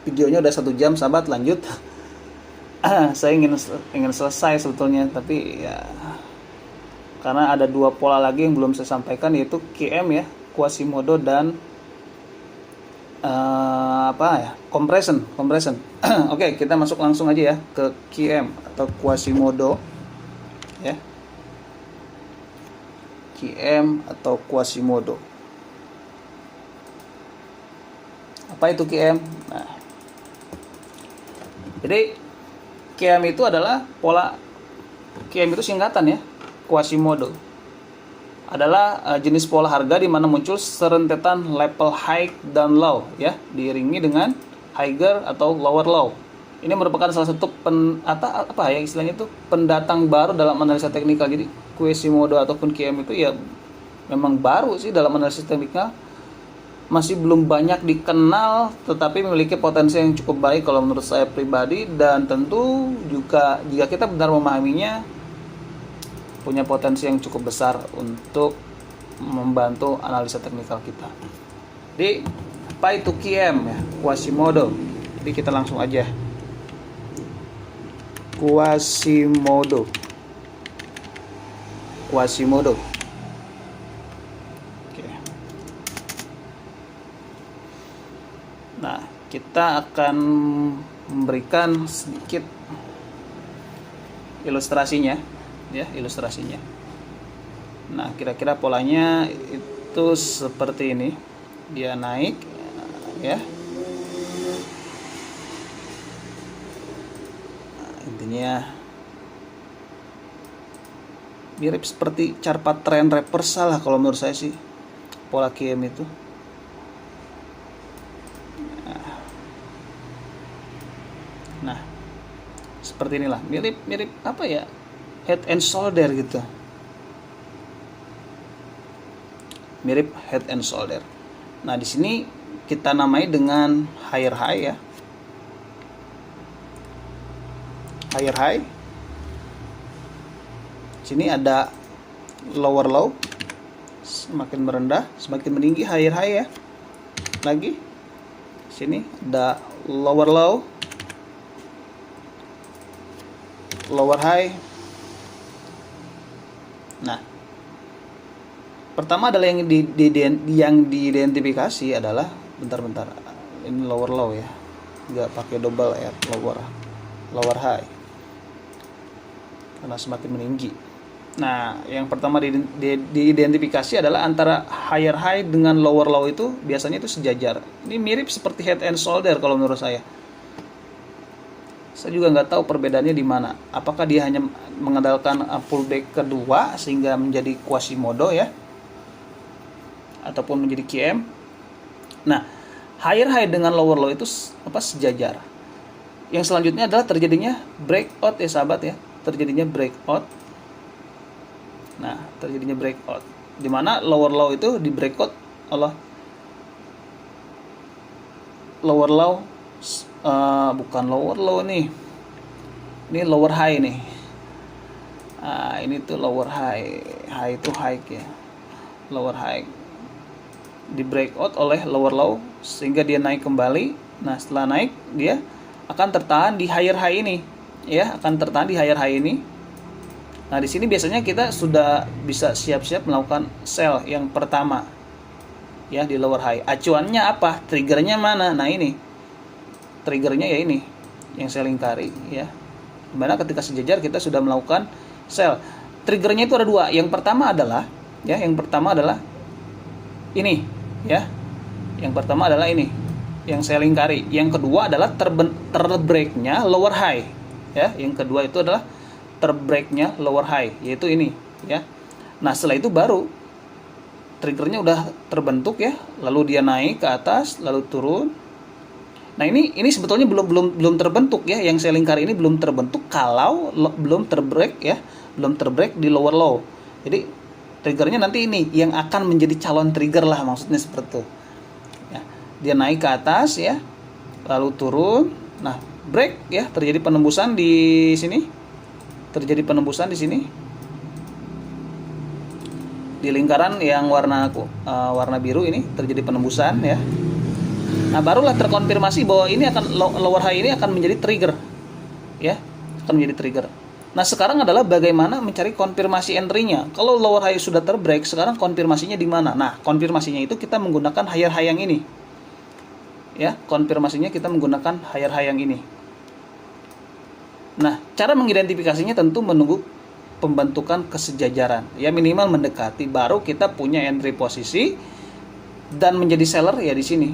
Videonya udah 1 jam, sahabat, lanjut. Saya ingin selesai sebetulnya, tapi ya karena ada 2 pola lagi yang belum saya sampaikan, yaitu QM ya, Quasimodo dan compression. Oke, kita masuk langsung aja ya ke QM atau Quasimodo ya. QM atau Quasimodo. Apa itu QM? Nah, jadi QM itu adalah pola, QM itu singkatan ya, Quasimodo. Adalah jenis pola harga di mana muncul serentetan level high dan low ya, diiringi dengan higher atau lower low. Ini merupakan salah satu istilahnya itu pendatang baru dalam analisa teknikal. Jadi Quasimodo ataupun QM itu ya memang baru sih dalam analisis teknikal. Masih belum banyak dikenal, tetapi memiliki potensi yang cukup baik kalau menurut saya pribadi, dan tentu juga jika kita benar memahaminya punya potensi yang cukup besar untuk membantu analisa teknikal kita. Jadi apa itu QM ya? Quasimodo. Jadi kita langsung aja. Quasimodo. Oke. Nah, kita akan memberikan sedikit ilustrasinya. Ya, ilustrasinya. Nah, kira-kira polanya itu seperti ini. Dia naik ya. Nah, intinya mirip seperti carpat tren reversal lah kalau menurut saya sih pola QM itu. Nah, seperti inilah, mirip apa ya, head and shoulder gitu, mirip head and shoulder. Nah, di sini kita namai dengan higher high ya, higher high. Sini ada lower low, semakin merendah semakin meninggi, higher high ya. Lagi sini ada lower low, lower high. Nah, pertama adalah yang diidentifikasi adalah, bentar, ini lower low ya, nggak pakai double R, lower high karena semakin meninggi. Nah, yang pertama diidentifikasi adalah antara higher high dengan lower low itu biasanya itu sejajar. Ini mirip seperti head and shoulder kalau menurut saya. Saya juga nggak tahu perbedaannya di mana. Apakah dia hanya mengandalkan pullback kedua sehingga menjadi Quasimodo ya, ataupun menjadi QM. Nah, higher high dengan lower low itu sejajar. Yang selanjutnya adalah terjadinya breakout ya sahabat ya, terjadinya breakout. Nah, terjadinya breakout, di mana lower low itu di breakout oleh lower low, bukan lower low nih, ini lower high nih. Ini tuh lower high, high itu high ya, lower high di breakout oleh lower low sehingga dia naik kembali. Nah, setelah naik dia akan tertahan di higher high ini ya, akan tertahan di higher high ini. Nah, di sini biasanya kita sudah bisa siap-siap melakukan sell yang pertama ya di lower high. Acuannya apa? Triggernya mana? Nah, ini triggernya ya, ini yang saya lingkari ya, dimana ketika sejajar kita sudah melakukan sell. Triggernya itu ada dua. Yang pertama adalah ya, yang pertama adalah ini ya, yang pertama adalah ini yang saya lingkari. Yang kedua adalah terbreaknya lower high ya, yang kedua itu adalah terbreaknya lower high, yaitu ini ya. Nah, setelah itu baru triggernya udah terbentuk ya, lalu dia naik ke atas lalu turun. Nah, ini sebetulnya belum terbentuk ya, yang saya lingkari ini belum terbentuk kalau belum terbreak ya, belum terbreak di lower low. Jadi triggernya nanti ini yang akan menjadi calon trigger lah, maksudnya seperti itu ya. Dia naik ke atas ya, lalu turun. Nah, break ya, terjadi penembusan di sini, terjadi penembusan di sini di lingkaran yang warna biru ini, terjadi penembusan ya. Nah, barulah terkonfirmasi bahwa ini akan lower high ini akan menjadi trigger ya, akan menjadi trigger. Nah, sekarang adalah bagaimana mencari konfirmasi entry-nya. Kalau lower high sudah terbreak, sekarang konfirmasinya di mana? Nah, konfirmasinya itu kita menggunakan higher high yang ini ya, konfirmasinya kita menggunakan higher high yang ini. Nah, cara mengidentifikasinya tentu menunggu pembentukan kesejajaran ya, minimal mendekati, baru kita punya entry posisi dan menjadi seller ya. Di sini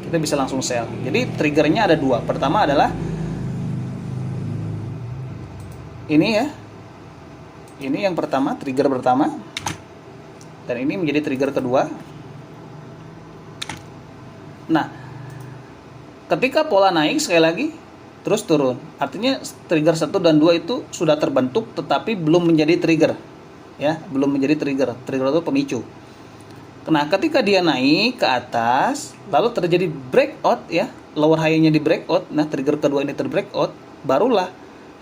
kita bisa langsung sell. Jadi triggernya ada dua. Pertama adalah ini ya, ini yang pertama, trigger pertama, dan ini menjadi trigger kedua. Nah, ketika pola naik sekali lagi terus turun, artinya trigger 1 dan 2 itu sudah terbentuk tetapi belum menjadi trigger ya, belum menjadi trigger. Trigger itu pemicu. Nah, ketika dia naik ke atas lalu terjadi breakout ya, lower high-nya di breakout, nah trigger kedua ini terbreakout, barulah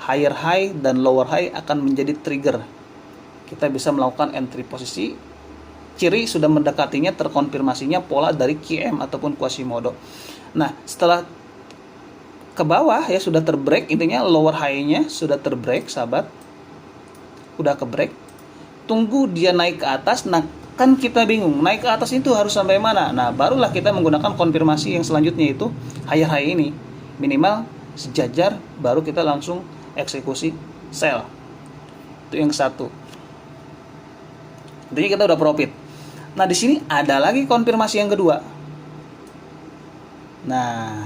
higher high dan lower high akan menjadi trigger. Kita bisa melakukan entry posisi. Ciri sudah mendekatinya, terkonfirmasinya pola dari QM ataupun Quasimodo. Nah, setelah ke bawah ya sudah terbreak, intinya lower high-nya sudah terbreak sahabat, udah ke break, tunggu dia naik ke atas. Nah, kan kita bingung naik ke atas itu harus sampai mana. Nah, barulah kita menggunakan konfirmasi yang selanjutnya, itu higher high ini minimal sejajar, baru kita langsung eksekusi sell. Itu yang satu, intinya kita udah profit. Nah, di sini ada lagi konfirmasi yang kedua. Nah,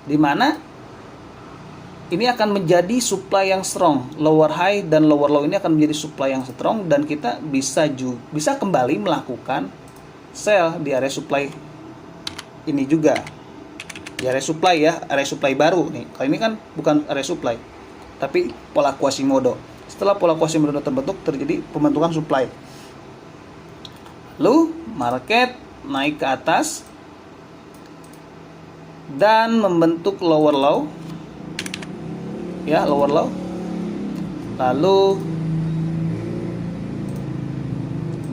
di mana ini akan menjadi supply yang strong, lower high dan lower low ini akan menjadi supply yang strong, dan kita bisa kembali melakukan sell di area supply ini juga ya resupply ya, resupply baru nih. Kali ini kan bukan resupply, tapi pola Quasimodo. Setelah pola Quasimodo terbentuk, terjadi pembentukan supply. Lalu market naik ke atas dan membentuk lower low, ya lower low. Lalu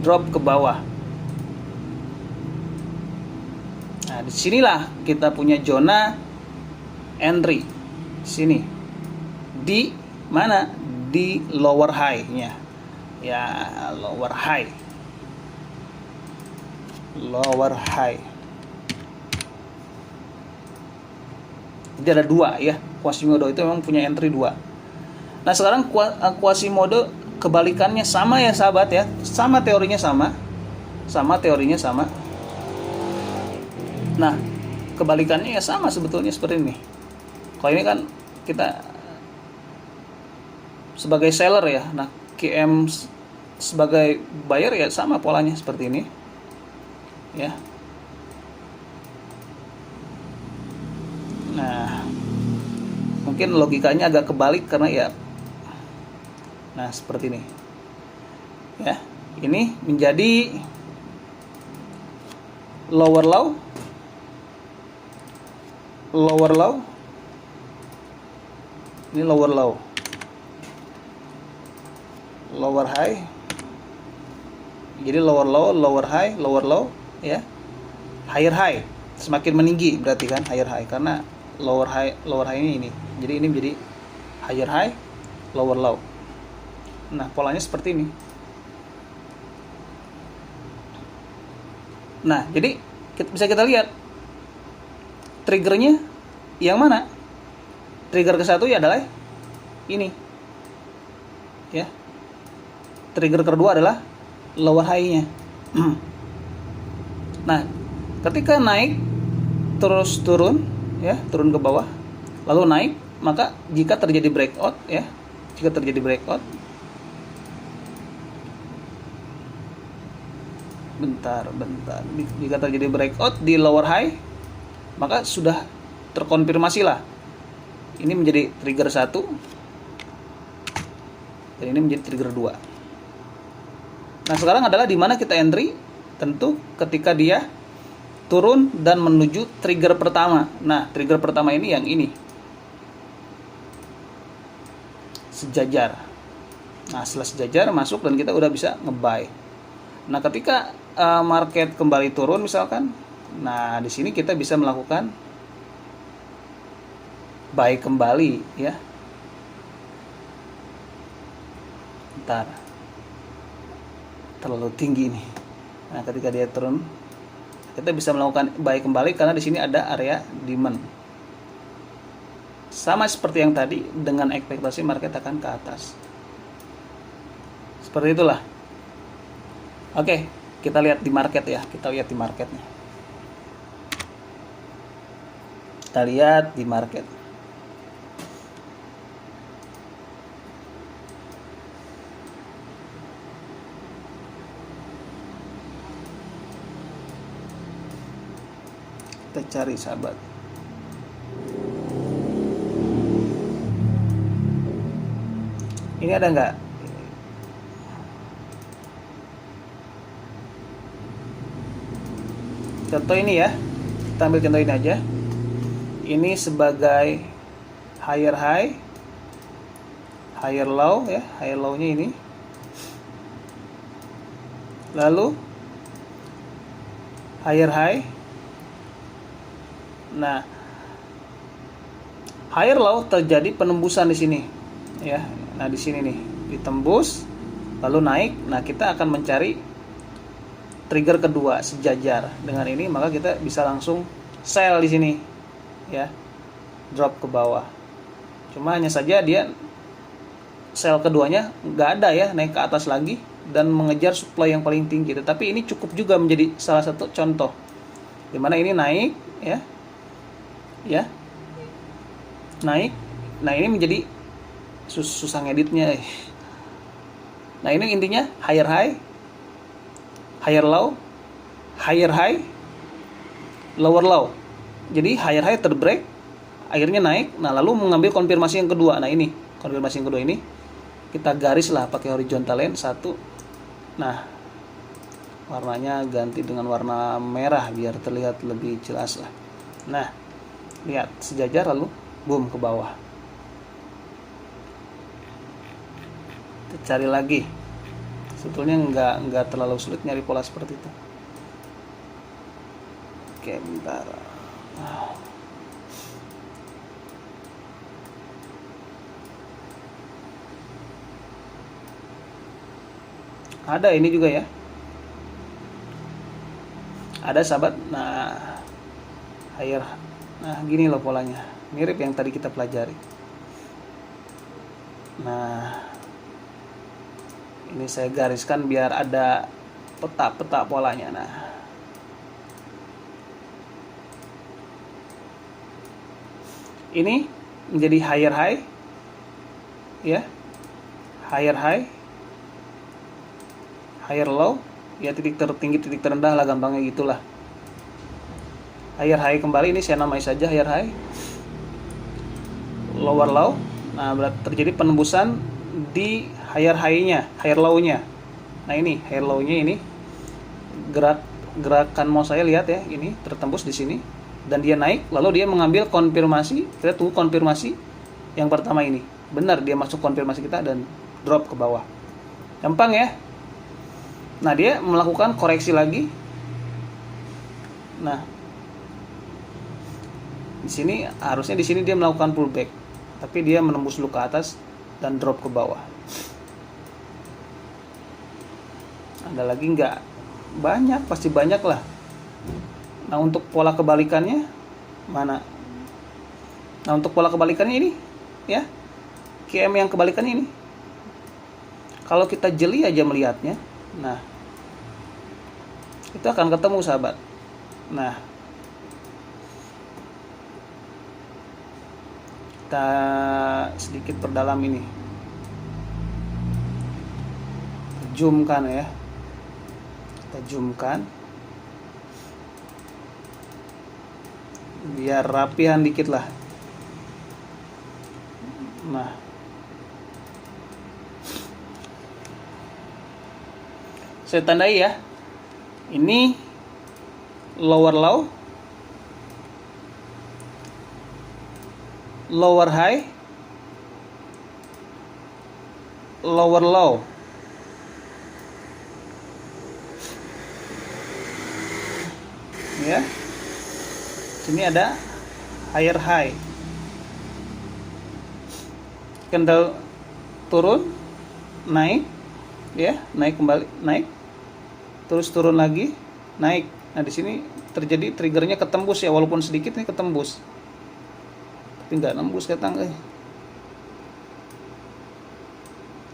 drop ke bawah. Nah, disinilah kita punya zona entry. Sini. Di mana? Di lower high-nya. Ya, lower high. Lower high. Jadi ada dua ya. Quasimodo itu memang punya entry dua. Nah, sekarang Quasimodo kebalikannya sama ya sahabat ya. Sama teorinya sama. Sama teorinya sama. Nah, kebalikannya ya sama sebetulnya seperti ini. Kalau ini kan kita sebagai seller ya. Nah, QM sebagai buyer ya sama polanya seperti ini. Ya. Nah, mungkin logikanya agak kebalik karena ya, nah seperti ini. Ya, ini menjadi lower low, lower low. Ini lower low, lower high. Jadi lower low, lower high, lower low, ya. Higher high, semakin meninggi berarti kan higher high, karena lower high ini. Jadi ini menjadi higher high, lower low. Nah, polanya seperti ini. Nah, jadi bisa kita lihat triggernya yang mana? Trigger ke satu ya adalah ini. Ya. Trigger kedua adalah lower high-nya. Nah, ketika naik terus turun ya, turun ke bawah, lalu naik, maka jika terjadi breakout ya, jika terjadi breakout, jika terjadi breakout di lower high, maka sudah terkonfirmasi lah ini menjadi trigger 1 dan ini menjadi trigger 2. Nah, sekarang adalah di mana kita entry? Tentu ketika dia turun dan menuju trigger pertama. Nah, trigger pertama ini yang ini. Sejajar. Nah, setelah sejajar masuk dan kita udah bisa nge-buy. Nah, ketika market kembali turun misalkan, nah di sini kita bisa melakukan buy kembali ya. Bentar. Terlalu tinggi nih. Nah, ketika dia turun, kita bisa melakukan buy kembali karena di sini ada area demand. Sama seperti yang tadi dengan ekspektasi market akan ke atas. Seperti itulah. Oke, kita lihat di market ya. Kita lihat di marketnya. Kita lihat di market. Kita cari sahabat. Ini ada nggak? Contoh ini ya, kita ambil contoh ini aja. Ini sebagai higher high, higher low ya, higher low-nya ini. Lalu higher high. Nah, higher low terjadi penembusan di sini ya. Nah, di sini nih ditembus lalu naik. Nah, kita akan mencari trigger kedua sejajar dengan ini, maka kita bisa langsung sell di sini ya. Drop ke bawah. Cuma hanya saja dia sell keduanya nggak ada ya, naik ke atas lagi dan mengejar supply yang paling tinggi. Tetapi ini cukup juga menjadi salah satu contoh dimana ini naik ya. Ya, naik. Nah, ini menjadi susah ngeditnya. Nah, ini intinya higher high, higher low, higher high, lower low. Jadi higher high terbreak, akhirnya naik. Nah, lalu mengambil konfirmasi yang kedua. Nah, ini konfirmasi yang kedua ini kita garis lah pakai horizontal line 1. Nah, warnanya ganti dengan warna merah biar terlihat lebih jelas lah. Nah, lihat sejajar lalu boom ke bawah. Kita cari lagi. Sebetulnya nggak terlalu sulit nyari pola seperti itu. Oke, bentar. Ada ini juga ya. Ada sahabat. Nah, gini loh polanya. Mirip yang tadi kita pelajari. Nah, ini saya gariskan biar ada peta-peta polanya. Nah, ini menjadi higher high, ya, higher high, higher low, ya, titik tertinggi, titik terendah lah, gampangnya gitulah. Higher high kembali, ini saya namai saja higher high, lower low. Nah, berarti terjadi penembusan di higher high-nya, higher low-nya. Nah, ini higher low-nya ini gerakan mau saya lihat ya, ini tertembus di sini dan dia naik, lalu dia mengambil konfirmasi. Kita tunggu konfirmasi yang pertama ini. Benar dia masuk konfirmasi kita dan drop ke bawah. Gampang ya. Nah, dia melakukan koreksi lagi. Nah, di sini harusnya di sini dia melakukan pullback, tapi dia menembus dulu ke atas dan drop ke bawah. Ada lagi nggak? Banyak, pasti banyak lah. Nah, untuk pola kebalikannya mana? Nah, untuk pola kebalikannya ini ya, QM yang kebalikannya ini. Kalau kita jeli aja melihatnya, nah, itu akan ketemu sahabat. Nah, kita sedikit perdalam ini, zoomkan ya, kita zoomkan biar rapihan dikit lah. Nah, saya tandai ya, ini lower low, lower high, lower low. Ya, sini ada higher high, candle turun, naik, ya, naik kembali, naik, terus turun lagi, naik. Nah, di sini terjadi triggernya ketembus ya, walaupun sedikit nih ketembus, tapi nggak nembus ketang.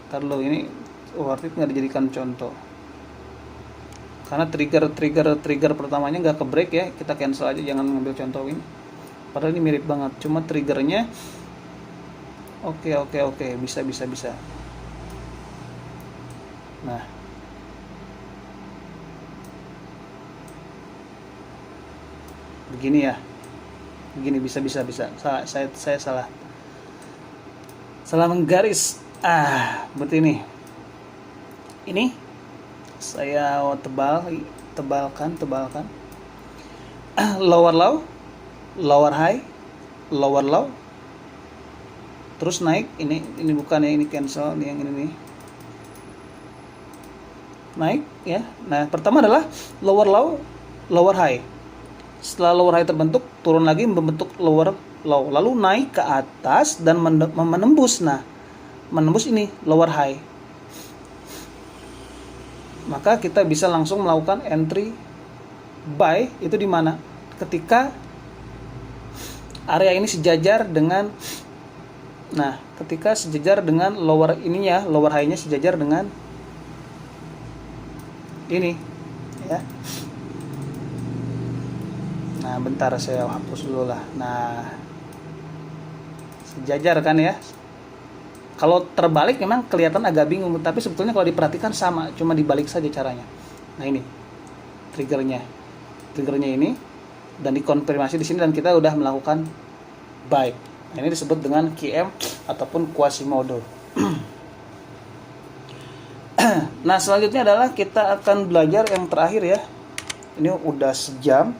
Ntar lo ini worth it nggak dijadikan contoh, karena trigger pertamanya nggak ke break ya, kita cancel aja, jangan ngambil contoh ini. Padahal ini mirip banget, cuma triggernya oke, bisa. Nah, begini ya, begini bisa. Saya salah menggaris. Berarti ini saya tebalkan. Lower low, lower high, lower low, terus naik. Ini bukan ya, ini cancel nih, yang ini nih, naik ya. Nah, pertama adalah lower low, lower high. Setelah lower high terbentuk, turun lagi membentuk lower low, lalu naik ke atas dan menembus. Nah, menembus ini lower high. Maka kita bisa langsung melakukan entry buy itu di mana? Ketika area ini sejajar dengan, nah, ketika sejajar dengan lower ininya, lower high-nya sejajar dengan ini ya. Nah, bentar saya hapus dulu lah. Nah, sejajar kan ya. Kalau terbalik memang kelihatan agak bingung, tapi sebetulnya kalau diperhatikan sama, cuma dibalik saja caranya. Nah, ini triggernya ini dan dikonfirmasi di sini dan kita udah melakukan buy. Nah, ini disebut dengan QM ataupun Quasimodo. Nah, selanjutnya adalah kita akan belajar yang terakhir ya. Ini udah sejam.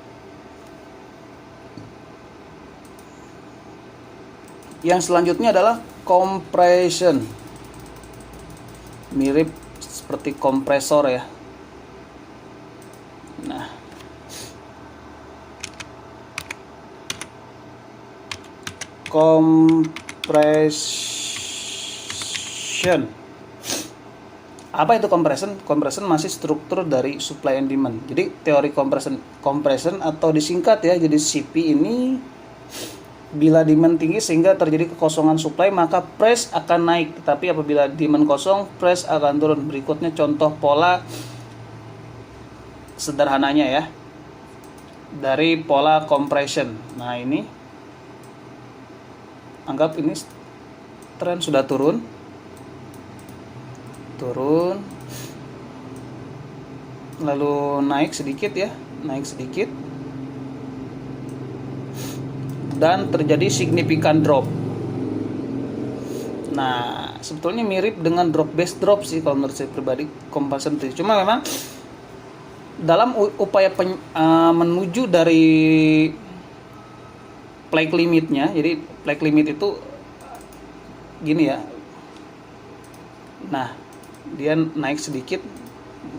Yang selanjutnya adalah compression. Mirip seperti kompresor ya. Nah, compression. Apa itu compression? Compression masih struktur dari supply and demand. Jadi teori compression atau disingkat ya jadi CP ini, bila demand tinggi sehingga terjadi kekosongan supply maka price akan naik. Tapi apabila demand kosong, price akan turun. Berikutnya contoh pola sederhananya ya dari pola compression. Nah, ini anggap ini tren sudah turun, lalu naik sedikit ya, dan terjadi signifikan drop. Nah, sebetulnya mirip dengan drop based drop sih kalau menurut saya pribadi compression itu. Cuma memang dalam upaya menuju dari flag limitnya, jadi flag limit itu gini ya. Nah, dia naik sedikit,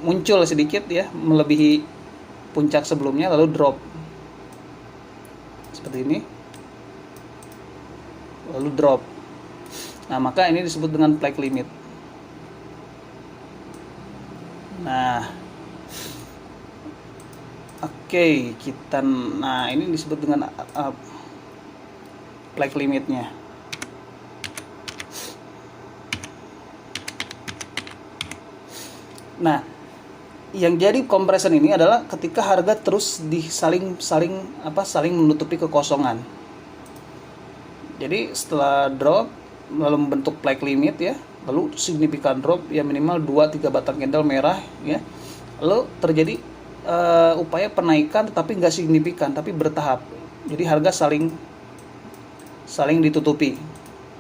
muncul sedikit ya, melebihi puncak sebelumnya lalu drop. Seperti ini. Lalu drop. Nah, maka ini disebut dengan flag limit. Nah, oke, nah ini disebut dengan flag limitnya. Nah, yang jadi compression ini adalah ketika harga terus saling menutupi kekosongan. Jadi setelah drop lalu membentuk flag limit ya, lalu signifikan drop ya minimal 2-3 batang candle merah ya. Lalu terjadi upaya penaikan tetapi nggak signifikan tapi bertahap. Jadi harga saling ditutupi.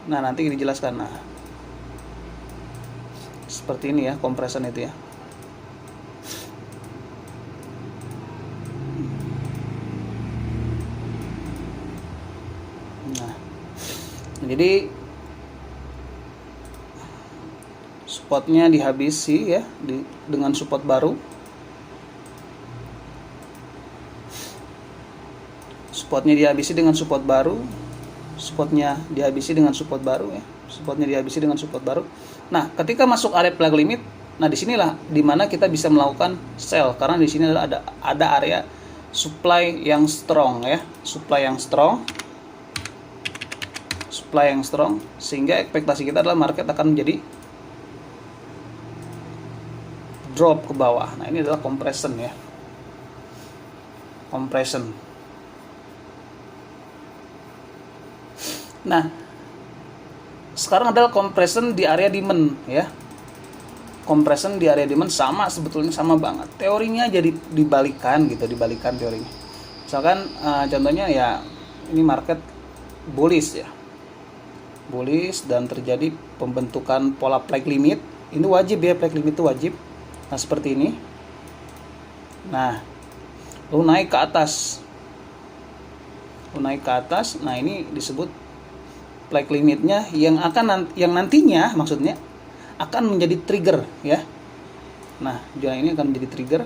Nah, nanti dijelaskan. Nah, seperti ini ya compression itu ya. Nah, jadi spotnya dihabisi ya dengan support baru. Spotnya dihabisi dengan support baru. Nah, ketika masuk area flag limit, nah disinilah dimana kita bisa melakukan sell karena di sini ada area supply yang strong ya, supply yang strong sehingga ekspektasi kita adalah market akan menjadi drop ke bawah. Nah, ini adalah compression ya. Nah, sekarang adalah compression di area demand ya. Compression di area demand sebetulnya sama banget. Teorinya jadi dibalikan teorinya. Misalkan contohnya ya ini market bullish ya. Bullish dan terjadi pembentukan pola flag limit. Ini wajib ya, flag limit itu wajib. Nah, seperti ini. Nah, lalu naik ke atas. Nah, ini disebut flag limitnya yang nantinya maksudnya akan menjadi trigger ya. Nah, zona ini akan menjadi trigger.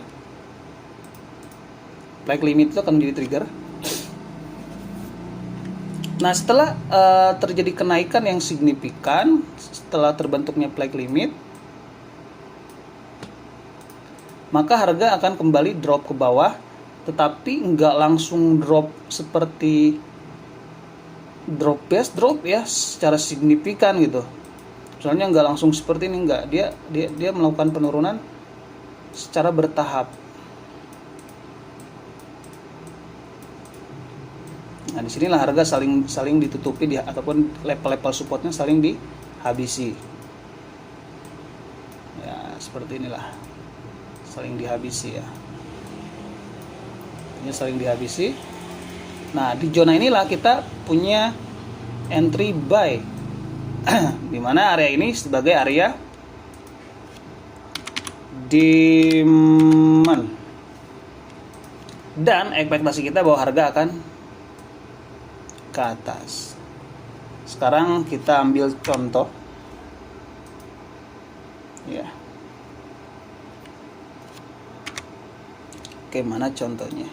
Flag limit itu akan menjadi trigger. Nah, setelah terjadi kenaikan yang signifikan setelah terbentuknya flag limit, maka harga akan kembali drop ke bawah, tetapi nggak langsung drop seperti drop ya secara signifikan gitu. Soalnya nggak langsung seperti ini, nggak, dia melakukan penurunan secara bertahap. Nah, disinilah harga saling ditutupi ataupun level-level supportnya saling dihabisi. Ya, seperti inilah. Saling dihabisi ya. Ini saling dihabisi. Nah, di zona inilah kita punya entry buy. Di mana area ini sebagai area demand. Dan ekspektasi kita bahwa harga akan ke atas. Sekarang kita ambil contoh. Ya. Oke, mana contohnya?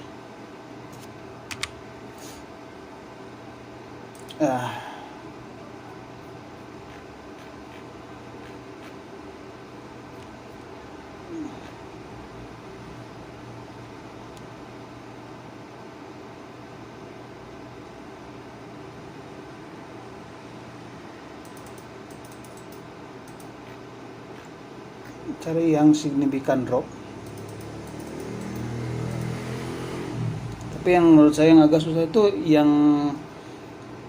Cari yang signifikan drop. Tapi yang menurut saya yang agak susah itu yang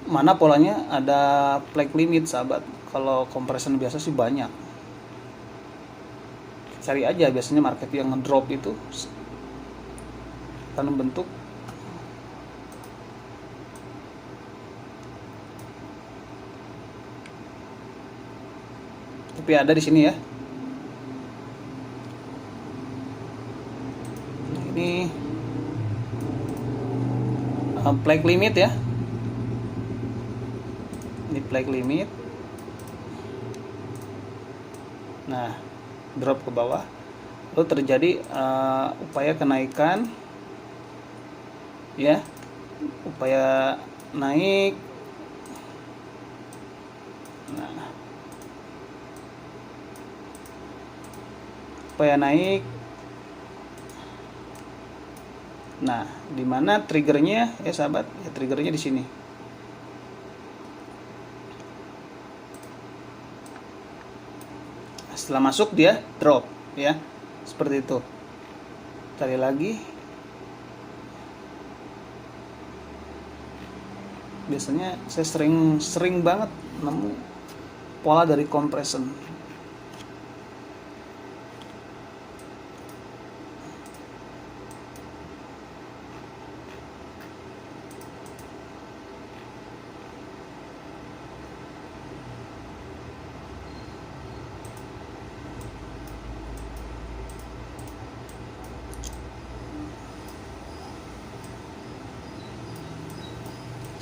mana polanya ada flag limit, sahabat. Kalau compression biasa sih banyak. Cari aja biasanya market yang ngedrop itu akan membentuk tapi ada di sini ya. Ini flag limit ya. Ini flag limit. Nah, drop ke bawah. Lalu terjadi upaya kenaikan ya. Upaya naik. Nah, upaya naik. Nah, di mana triggernya ya sahabat? Ya triggernya di sini. Setelah masuk dia drop ya. Seperti itu. Cari lagi. Biasanya saya sering banget nemu pola dari compression.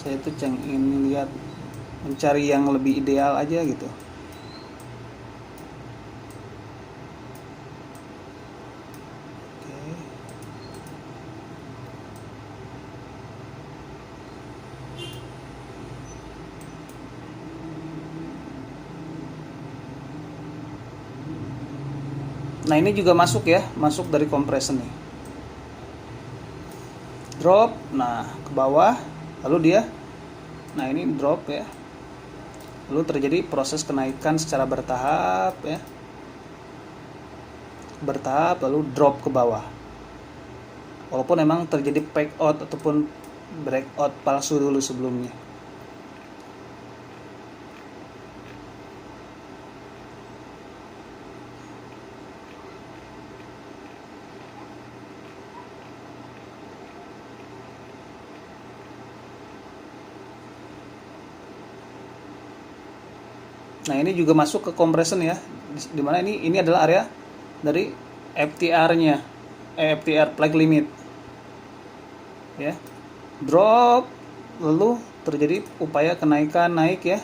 Saya tuh ingin lihat, mencari yang lebih ideal aja gitu. Oke. Nah, ini juga masuk ya, masuk dari compression nih. Drop, nah ke bawah. Lalu dia, nah ini drop ya. Lalu terjadi proses kenaikan secara bertahap ya. Bertahap lalu drop ke bawah. Walaupun memang terjadi fake out ataupun breakout palsu dulu sebelumnya. Nah, ini juga masuk ke compression ya. Dimana ini adalah area dari FTR-nya. FTR flag limit. Ya. Drop lalu terjadi upaya kenaikan, naik ya.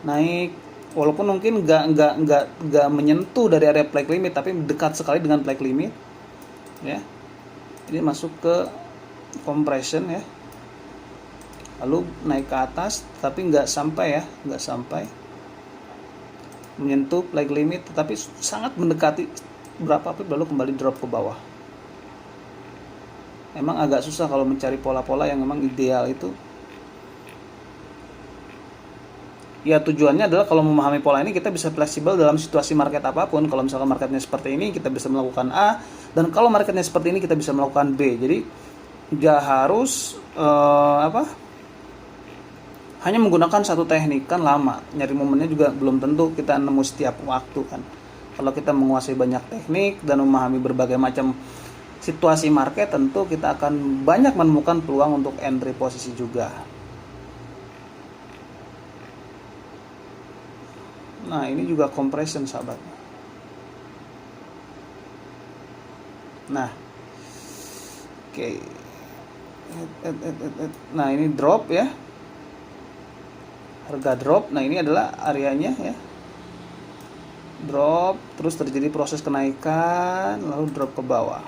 Naik walaupun mungkin nggak menyentuh dari area flag limit, tapi dekat sekali dengan flag limit. Ya. Ini masuk ke compression ya. Lalu naik ke atas tapi nggak sampai ya, nggak sampai menyentuh flag limit, tetapi sangat mendekati berapa pip lalu kembali drop ke bawah. Emang agak susah kalau mencari pola-pola yang memang ideal itu. Ya tujuannya adalah kalau memahami pola ini kita bisa fleksibel dalam situasi market apapun. Kalau misalkan marketnya seperti ini kita bisa melakukan A, dan kalau marketnya seperti ini kita bisa melakukan B. Jadi nggak harus hanya menggunakan satu teknik, kan lama. Nyari momennya juga belum tentu kita nemu setiap waktu kan. Kalau kita menguasai banyak teknik dan memahami berbagai macam situasi market tentu kita akan banyak menemukan peluang untuk entry posisi juga. Nah, ini juga compression sahabat. Nah, oke. Nah, ini drop ya. Harga drop. Nah, ini adalah areanya ya. Drop, terus terjadi proses kenaikan, lalu drop ke bawah.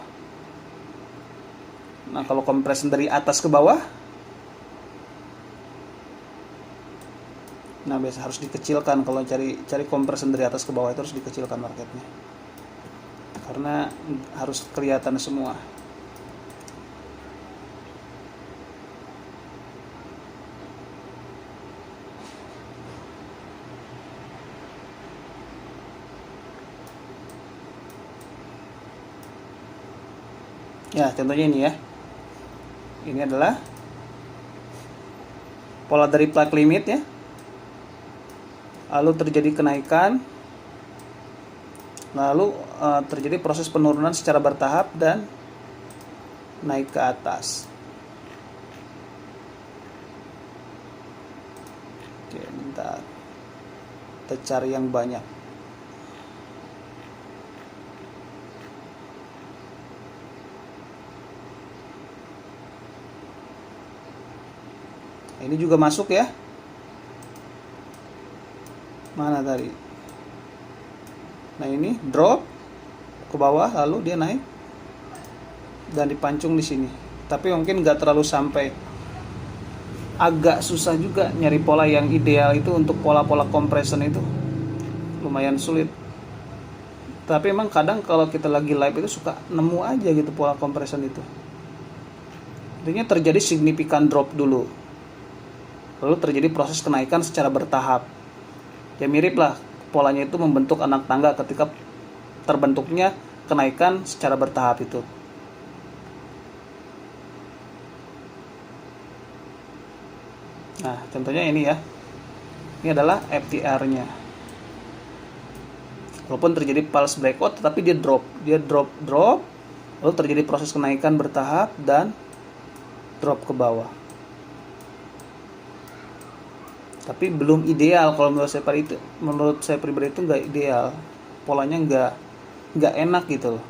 Nah, kalau compression dari atas ke bawah, nah biasa harus dikecilkan. Kalau cari compression dari atas ke bawah itu harus dikecilkan marketnya, karena harus kelihatan semua. Ya, contohnya ini ya. Ini adalah pola dari plug limit ya. Lalu terjadi kenaikan. Lalu terjadi proses penurunan secara bertahap dan naik ke atas. Oke, bentar. Kita cari yang banyak. Ini juga masuk ya. Mana tadi? Nah, ini drop ke bawah lalu dia naik dan dipancung di sini. Tapi mungkin nggak terlalu sampai. Agak susah juga nyari pola yang ideal itu untuk pola-pola compression itu. Lumayan sulit. Tapi emang kadang kalau kita lagi live itu suka nemu aja gitu pola compression itu. Intinya terjadi signifikan drop dulu. Lalu terjadi proses kenaikan secara bertahap. Ya mirip lah polanya itu membentuk anak tangga ketika terbentuknya kenaikan secara bertahap itu. Nah, contohnya ini ya. Ini adalah FTR-nya. Walaupun terjadi pulse breakout, tetapi dia drop. Lalu terjadi proses kenaikan bertahap dan drop ke bawah. Tapi belum ideal kalau menurut saya pribadi itu nggak ideal, polanya nggak enak gitu loh,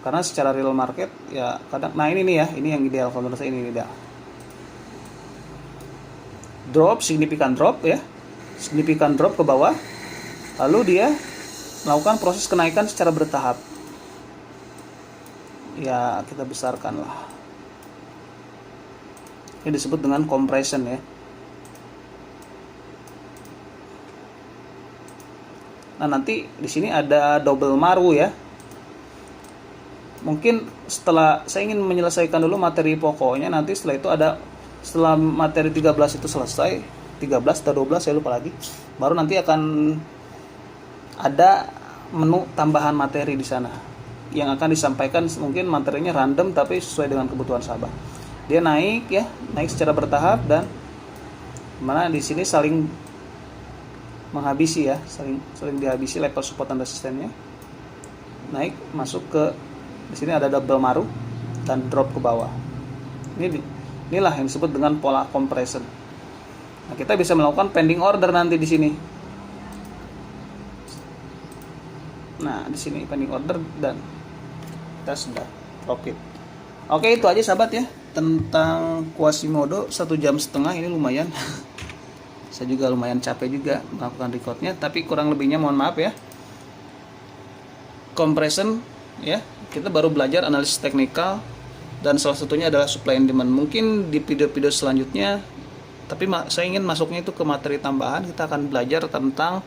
karena secara real market ya kadang. Nah, ini nih ya, ini yang ideal kalau menurut saya, ini ideal. Drop, signifikan drop ya, signifikan drop ke bawah, lalu dia melakukan proses kenaikan secara bertahap. Ya, kita besarkan lah. Ini disebut dengan compression ya. Nah, nanti di sini ada double maru ya. Mungkin setelah saya ingin menyelesaikan dulu materi pokoknya, nanti setelah itu setelah materi 13 itu selesai, 13 atau 12 saya lupa lagi, baru nanti akan ada menu tambahan materi di sana yang akan disampaikan. Mungkin materinya random tapi sesuai dengan kebutuhan sahabat. Dia naik ya, naik secara bertahap dan mana di sini saling menghabisi ya, saling dihabisi level support dan resistennya. Naik masuk ke di sini ada double maru dan drop ke bawah. Inilah yang disebut dengan pola compression. Nah, kita bisa melakukan pending order nanti di sini. Nah, di sini pending order dan kita sudah profit. Oke, itu aja sahabat ya tentang Quasimodo 1,5 jam ini lumayan. Saya juga lumayan capek juga melakukan recordnya, tapi kurang lebihnya mohon maaf ya. Compression ya, kita baru belajar analisis teknikal dan salah satunya adalah supply and demand. Mungkin di video-video selanjutnya, tapi saya ingin masuknya itu ke materi tambahan. Kita akan belajar tentang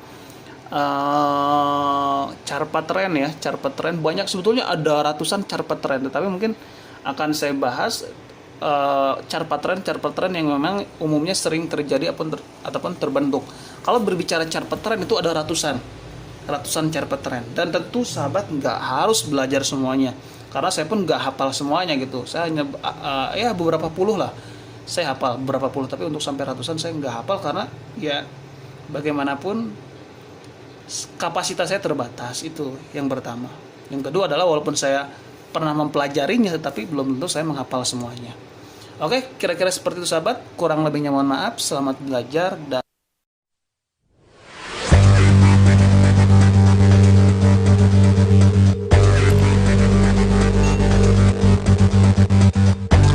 chart trend ya. Chart trend banyak, sebetulnya ada ratusan chart trend, tetapi mungkin akan saya bahas chart trend yang memang umumnya sering terjadi ataupun terbentuk. Kalau berbicara chart trend itu ada ratusan chart trend, dan tentu sahabat nggak harus belajar semuanya, karena saya pun nggak hafal semuanya gitu. Saya hanya ya beberapa puluh lah saya hafal, beberapa puluh, tapi untuk sampai ratusan saya nggak hafal, karena ya bagaimanapun kapasitas saya terbatas. Itu yang pertama. Yang kedua adalah walaupun saya pernah mempelajarinya, tetapi belum tentu saya menghafal semuanya. Oke, kira-kira seperti itu sahabat. Kurang lebihnya mohon maaf. Selamat belajar dan